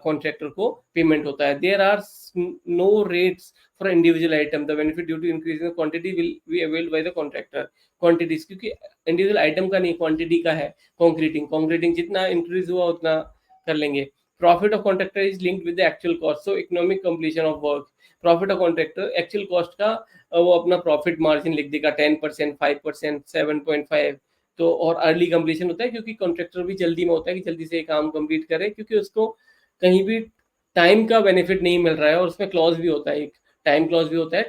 कॉन्ट्रैक्टर को पेमेंट होता है। There are no rates for individual item, the benefit due to increase in quantity will be availed by the contractor. Quantities, क्योंकि इंडिविजुअल आइटम का नहीं, क्वांटिटी का है। कॉन्क्रीटिंग जितना इंक्रीज हुआ उतना कर लेंगे। Profit of contractor is linked with the actual cost, so economic completion of work. Profit of contractor actual cost का वो अपना प्रॉफिट मार्जिन लिख देगा, 10%, 5%, 7.5। तो और अर्ली कंप्लीशन होता है, क्योंकि कॉन्ट्रैक्टर भी जल्दी में होता है कि जल्दी से काम कंप्लीट करे, क्योंकि उसको कहीं भी टाइम का बेनिफिट नहीं मिल रहा है। और उसमें क्लॉज भी होता है, एक टाइम क्लॉज भी होता है,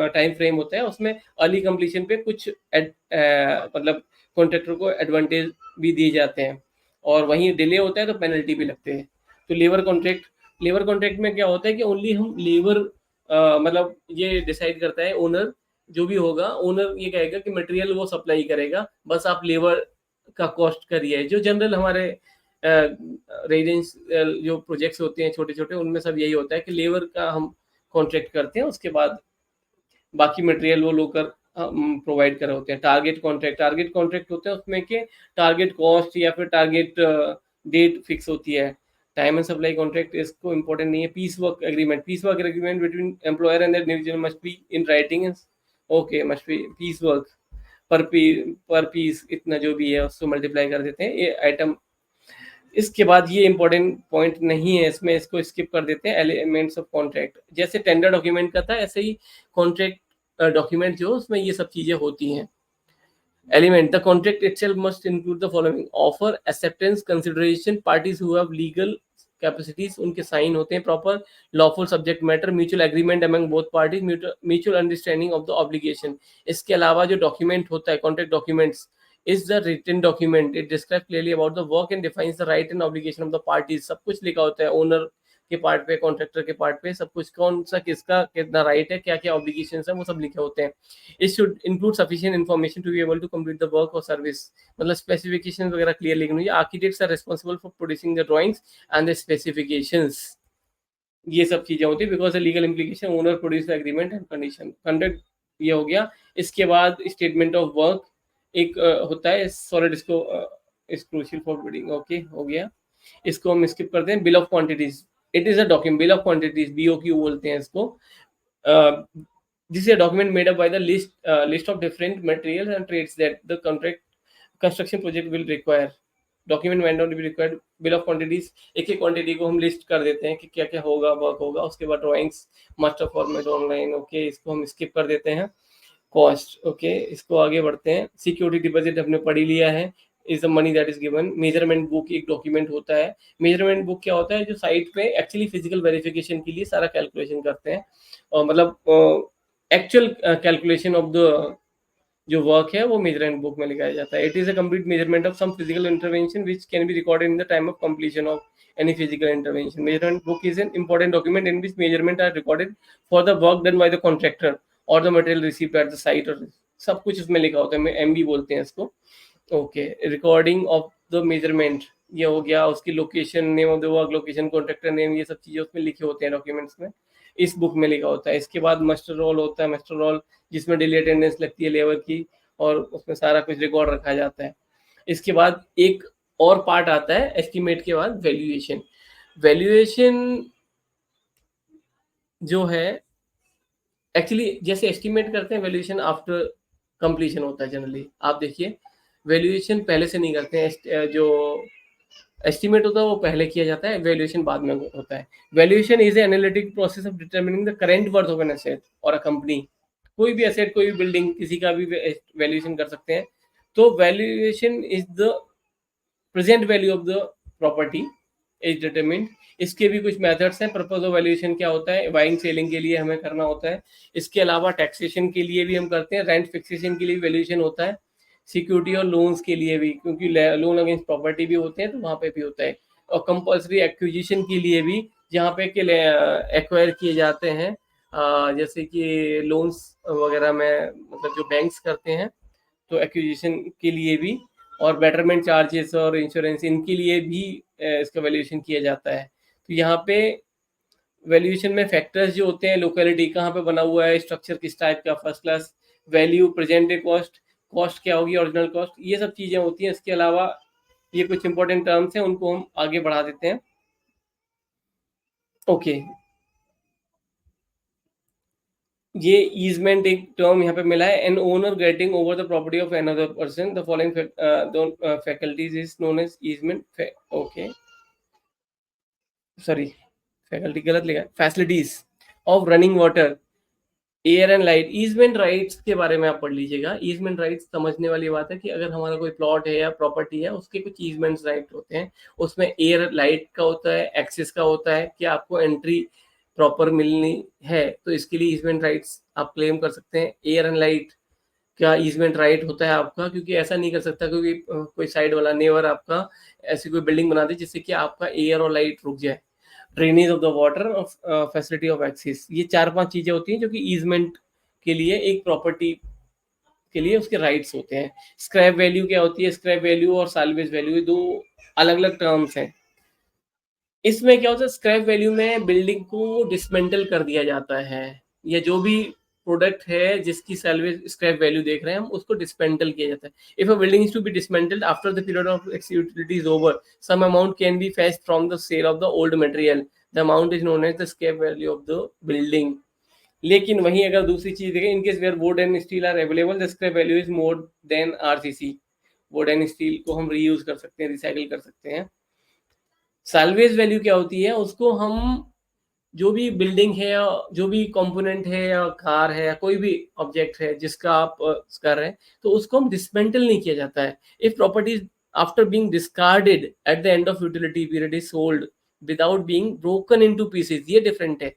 टाइम फ्रेम होता है उसमें। अर्ली कंप्लीशन पे कुछ मतलब कॉन्ट्रैक्टर को एडवांटेज भी दिए जाते हैं, और वहीं डिले होता है तो पेनल्टी भी लगते हैं। तो लेबर कॉन्ट्रैक्ट में क्या होता है कि ओनली हम लेबर मतलब ये डिसाइड करता है ओनर, जो भी होगा ओनर ये कहेगा कि मटेरियल वो सप्लाई करेगा, बस आप लेबर का कॉस्ट करिए। जो जनरल हमारे रेजिडेंस जो प्रोजेक्ट्स होते हैं छोटे छोटे, उनमें सब यही होता है कि लेबर का हम कॉन्ट्रैक्ट करते हैं, उसके बाद बाकी मटेरियल वो लोग प्रोवाइड कर रहे होते हैं। टारगेट कॉन्ट्रैक्ट होते हैं उसमें कि टारगेट कॉस्ट या फिर टारगेट डेट फिक्स होती है। टाइम एंड सप्लाई कॉन्ट्रैक्ट इसको इंपॉर्टेंट नहीं है। Piece work agreement between employer and individual must be in writing. Okay, must be piece work per piece इतना जो भी है उसको मल्टीप्लाई कर देते हैं ये आइटम। इसके बाद ये इंपॉर्टेंट पॉइंट नहीं है इसमें, इसको स्किप कर देते हैं। एलिमेंट्स ऑफ कॉन्ट्रैक्ट, जैसे टेंडर डॉक्यूमेंट का था ऐसे ही कॉन्ट्रैक्ट डॉक्यूमेंट जो उसमें ये सब चीजें होती हैं। Element, the contract itself must include the following: offer, acceptance, consideration, parties who have legal capacities उनके साइन होते हैं proper, lawful subject matter, mutual agreement among both parties, mutual understanding of the obligation। इसके अलावा जो document होता है contract documents is the written document, it describes clearly about the work and defines the right and obligation of the parties। सब कुछ लिखा होता है ओनर के पार्ट पे, कॉन्ट्रैक्टर के पार्ट पे, सब कुछ कौन सा किसका कितना राइट है, क्या क्या ऑब्लिगेशन है, वो सब लिखे होते हैं। It should include sufficient information to be able to complete the work और सर्विस, मतलब स्पेसिफिकेशन वगैरह क्लियर लिखनी है। Architects are responsible for producing the drawings and the specifications, ये सब चीजें होती है because legal implication, owner produce agreement and condition conduct, ये हो गया। इसके बाद स्टेटमेंट ऑफ वर्क एक होता है सॉलिड, इसको is crucial for bidding. Okay, हो गया, इसको हम स्किप करते हैं। Bill of quantities, it is a document, bill of quantities BOQ बोलते हैं इसको। This is a document made up by the list of different materials and trades that the contract construction project will require. Document vendor will required bill of quantities, एक एक quantity को हम list कर देते हैं कि क्या क्या होगा, वर्क होगा। उसके बाद drawings, master format online. Okay, इसको हम स्किप कर देते हैं। कॉस्ट, ओके, इसको आगे बढ़ते हैं। सिक्योरिटी डिपॉजिट हमने पढ़ लिया है, is the money that is given. Measurement book एक डॉक्यूमेंट होता है। मेजरमेंट बुक क्या होता है, जो साइट पे एक्चुअली फिजिकल वेरिफिकेशन के लिए सारा कैलकुलेशन करते हैं, और मतलब एक्चुअल कैलकुलेशन ऑफ द जो वर्क है वो मेजरमेंट बुक में लिखाया जाता है। It is a complete measurement of some physical intervention which can be recorded in the time of completion of any physical intervention। Measurement book is an important document in which measurement are recorded for the work done by the contractor or the material received at the site, और सब कुछ इसमें लिखा होता है, MB बोलते हैं इसको। Okay, recording of the measurement, ये हो गया। उसकी location, name of the work, location, contractor name, ये सब चीजें उसमें लिखे होते हैं डॉक्यूमेंट्स में, इस बुक में लिखा होता है। इसके बाद मास्टर रोल होता है, मास्टर रोल जिसमें डेली अटेंडेंस लगती है लेबर की, और उसमें सारा कुछ रिकॉर्ड रखा जाता है। इसके बाद एक और पार्ट आता है एस्टिमेट के बाद, वैल्यूएशन। वैल्यूएशन जो है एक्चुअली जैसे एस्टिमेट करते हैं, वैल्यूएशन आफ्टर कंप्लीशन होता है जनरली। आप देखिए, वैल्यूएशन पहले से नहीं करते हैं, जो एस्टिमेट होता है वो पहले किया जाता है, वैल्यूएशन बाद में होता है। Valuation is analytic process of determining the current worth of an asset और अ कंपनी। कोई भी एसेट, कोई भी बिल्डिंग, किसी का भी वैल्यूएशन कर सकते हैं। तो valuation is the present value of the property is determined. इसके भी कुछ मेथड्स हैं। पर्पस ऑफ वैल्यूएशन क्या होता है, बाइंग सेलिंग के लिए हमें करना होता है। इसके अलावा टैक्सेशन के लिए भी हम करते हैं, रेंट फिक्सेशन के लिए वैल्यूएशन होता है, सिक्योरिटी और लोन्स के लिए भी, क्योंकि लोन अगेंस्ट प्रॉपर्टी भी होते हैं तो वहाँ पे भी होता है, और कंपल्सरी एक्विजिशन के लिए भी, जहाँ पे के एक्वायर किए जाते हैं, जैसे कि लोन्स वगैरह में, मतलब जो बैंक्स करते हैं, तो एक्विजिशन के लिए भी, और बेटरमेंट चार्जेस और इंश्योरेंस, इनके लिए भी इसका वैल्यूएशन किया जाता है। तो यहाँ पे वैल्यूएशन में फैक्टर्स जो होते हैं, लोकेलिटी कहाँ पे बना हुआ है, स्ट्रक्चर किस टाइप का, first class, value, present day cost, cost क्या होगी, ओरिजिनल कॉस्ट, ये सब चीजें होती हैं। इसके अलावा ये कुछ इंपॉर्टेंट टर्म्स हैं, उनको हम आगे बढ़ा देते हैं। ओके, ये ईजमेंट एक टर्म यहाँ पे मिला है, an owner getting over the property of another person, the following faculties is known as easement. Okay, sorry, faculty गलत लिखा है, facilities of running water, air and light. Easement rights के बारे में आप पढ़ लीजिएगा। ईजमेंट राइट्स समझने वाली बात है कि अगर हमारा कोई प्लॉट है या प्रॉपर्टी है, उसके कुछ ईजमेंट राइट होते हैं। उसमें एयर लाइट का होता है, एक्सेस का होता है कि आपको एंट्री प्रॉपर मिलनी है, तो इसके लिए ईजमेंट राइट्स आप क्लेम कर सकते हैं। एयर एंड लाइट का ईजमेंट राइट होता है आपका, क्योंकि ऐसा नहीं कर सकता क्योंकि कोई साइड वाला नेवर आपका ऐसी कोई बिल्डिंग बना दे जिससे कि आपका एयर और लाइट रुक जाए। Drainage of the water, facility of access, ये 4-5 चीजें होती हैं जो कि ईजमेंट के लिए, एक प्रॉपर्टी के लिए उसके राइट्स होते हैं। स्क्रैप वैल्यू क्या होती है, स्क्रैप वैल्यू और साल्वेज वैल्यू दो अलग अलग टर्म्स हैं। इसमें क्या होता है, स्क्रैप वैल्यू में बिल्डिंग को डिसमेंटल कर दिया जाता है, या जो भी प्रोडक्ट है जिसकी सैलवेज स्क्रैप वैल्यू देख रहे हैं हम, उसको डिसमेंटल किया जाता है. If a building is to be dismantled after the period of its utility is over, some amount can be fetched from the sale of the old material. The amount is known as the scrap value of the building. लेकिन वहीं अगर दूसरी चीज देखें, in case where wood and steel are available, the scrap value is more than RCC. Wood and steel को हम reuse कर सकते हैं, रिसाइकिल कर सकते हैं. सैल्वेज वैल्यू क्या होती है, उसको हम जो भी बिल्डिंग है या जो भी कंपोनेंट है या कार है या कोई भी ऑब्जेक्ट है जिसका आप कर रहे हैं, तो उसको हम डिसमेंटल नहीं किया जाता है. If property after being discarded at the end of utility period is sold without being broken into pieces, ये डिफरेंट है.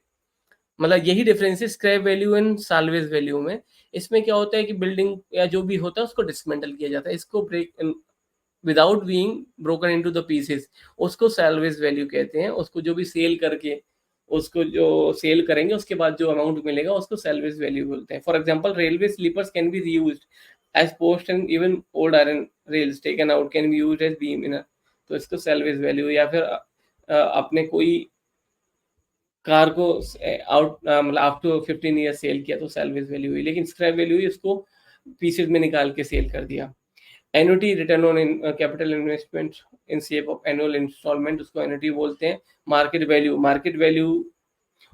मतलब यही डिफरेंस है scrap value and salvage value में. इसमें क्या होता है कि बिल्डिंग या जो भी होता है उसको डिसमेंटल किया जाता है, इसको break without being broken into the pieces, उसको सैल्वेज वैल्यू कहते हैं. उसको जो भी सेल करके, उसको जो सेल करेंगे उसके बाद जो अमाउंट मिलेगा उसको सैल्वेज वैल्यू बोलते हैं. For example, railway sleepers can be reused as post and even old iron rails taken out can be used as beam in, तो इसको सैल्वेज वैल्यू. या फिर आपने कोई कार को आउट मतलब आफ्टर 15 ईयर सेल किया तो सैल्वेज वैल्यू हुई, लेकिन स्क्रैप वैल्यू हुई उसको पीसेज में निकाल के सेल कर दिया. Annuity, return on capital investment in shape of annual installment, उसको एन्युटी बोलते हैं. Market value, market value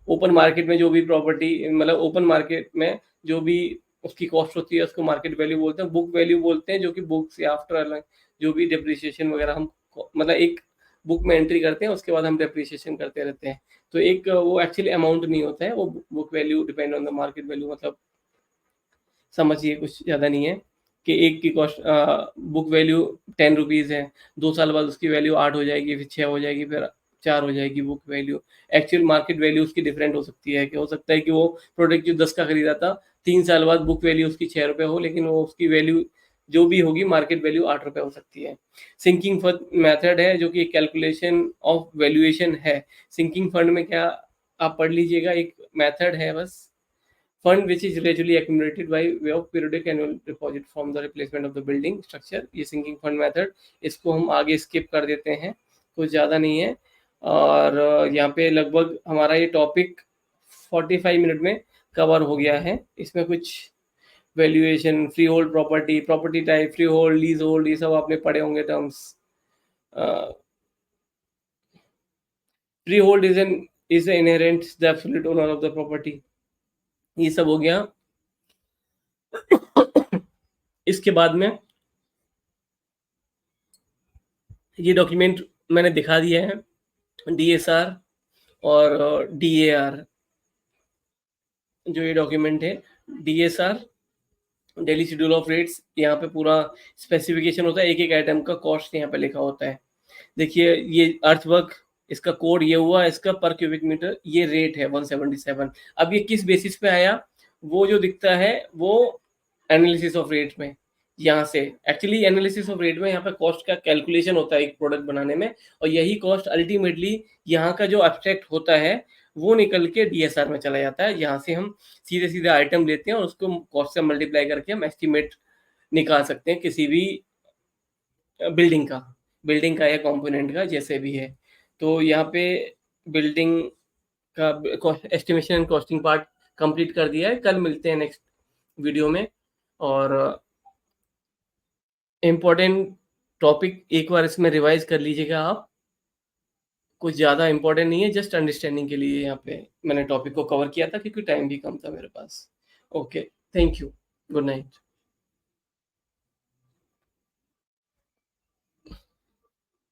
open market में जो भी प्रॉपर्टी, मतलब ओपन मार्केट में जो भी उसकी कॉस्ट होती है उसको मार्केट वैल्यू बोलते हैं. बुक वैल्यू बोलते हैं जो कि बुक से आफ्टर जो भी डिप्रिसिएशन वगैरह हम मतलब एक बुक में एंट्री करते हैं उसके बाद हम डिप्रिसिएशन करते रहते हैं. तो एक वो एक्चुअली अमाउंट नहीं होता है, वो book value depend on the market value. मतलब समझिए कुछ ज़्यादा नहीं है कि एक की कॉस्ट बुक वैल्यू 10 रुपीज़ है, 2 साल बाद उसकी वैल्यू 8 हो जाएगी, फिर 6 हो जाएगी, फिर 4 हो जाएगी book value. Actual market value उसकी डिफरेंट हो सकती है, कि हो सकता है कि वो प्रोडक्ट जो 10 का खरीदा था, 3 साल बाद बुक वैल्यू उसकी 6 रुपये हो, लेकिन वो उसकी वैल्यू जो भी होगी मार्केट वैल्यू 8 रुपये हो सकती है. सिंकिंग फंड मेथड है जो कि कैलकुलेशन ऑफ वैल्यूएशन है. सिंकिंग फंड में क्या, आप पढ़ लीजिएगा, एक मेथड है बस. Fund which is gradually accumulated by way of periodic annual deposit from the replacement of the building structure, ये sinking fund method. इसको हम आगे skip कर देते हैं, कुछ ज़्यादा नहीं है. और यहाँ पे लगभग हमारा ये टॉपिक 45 मिनट में कवर हो गया है. इसमें कुछ valuation, free hold property, property type, free hold, lease hold, ये सब आपने पढ़े होंगे terms. Free hold is inherent the absolute owner of the property, ये सब हो गया. इसके बाद में ये डॉक्यूमेंट मैंने दिखा दिया है, डीएसआर और डीएआर. जो ये डॉक्यूमेंट है DSR, daily schedule of rates, यहाँ पे पूरा स्पेसिफिकेशन होता है, एक एक आइटम का कॉस्ट यहाँ पे लिखा होता है. देखिए ये अर्थवर्क, इसका कोड ये हुआ, इसका पर क्यूबिक मीटर ये रेट है 177. अब ये किस बेसिस पे आया, वो जो दिखता है वो एनालिसिस ऑफ रेट में, यहाँ से एक्चुअली एनालिसिस ऑफ रेट में यहाँ पे कॉस्ट का कैलकुलेशन होता है एक प्रोडक्ट बनाने में, और यही कॉस्ट अल्टीमेटली यहाँ का जो एब्स्ट्रैक्ट होता है वो निकल के डीएसआर में चला जाता है. यहाँ से हम सीधे सीधे आइटम लेते हैं और उसको कॉस्ट से मल्टीप्लाई करके हम एस्टिमेट निकाल सकते हैं किसी भी बिल्डिंग का या कंपोनेंट का, जैसे भी है. तो यहाँ पे बिल्डिंग का estimation and costing part complete कर दिया है. कल मिलते हैं नेक्स्ट वीडियो में. और इम्पोर्टेंट टॉपिक एक बार इसमें रिवाइज कर लीजिएगा आप, कुछ ज़्यादा इम्पोर्टेंट नहीं है, जस्ट अंडरस्टैंडिंग के लिए यहाँ पे मैंने टॉपिक को कवर किया था क्योंकि टाइम भी कम था मेरे पास. Okay, thank you, good night.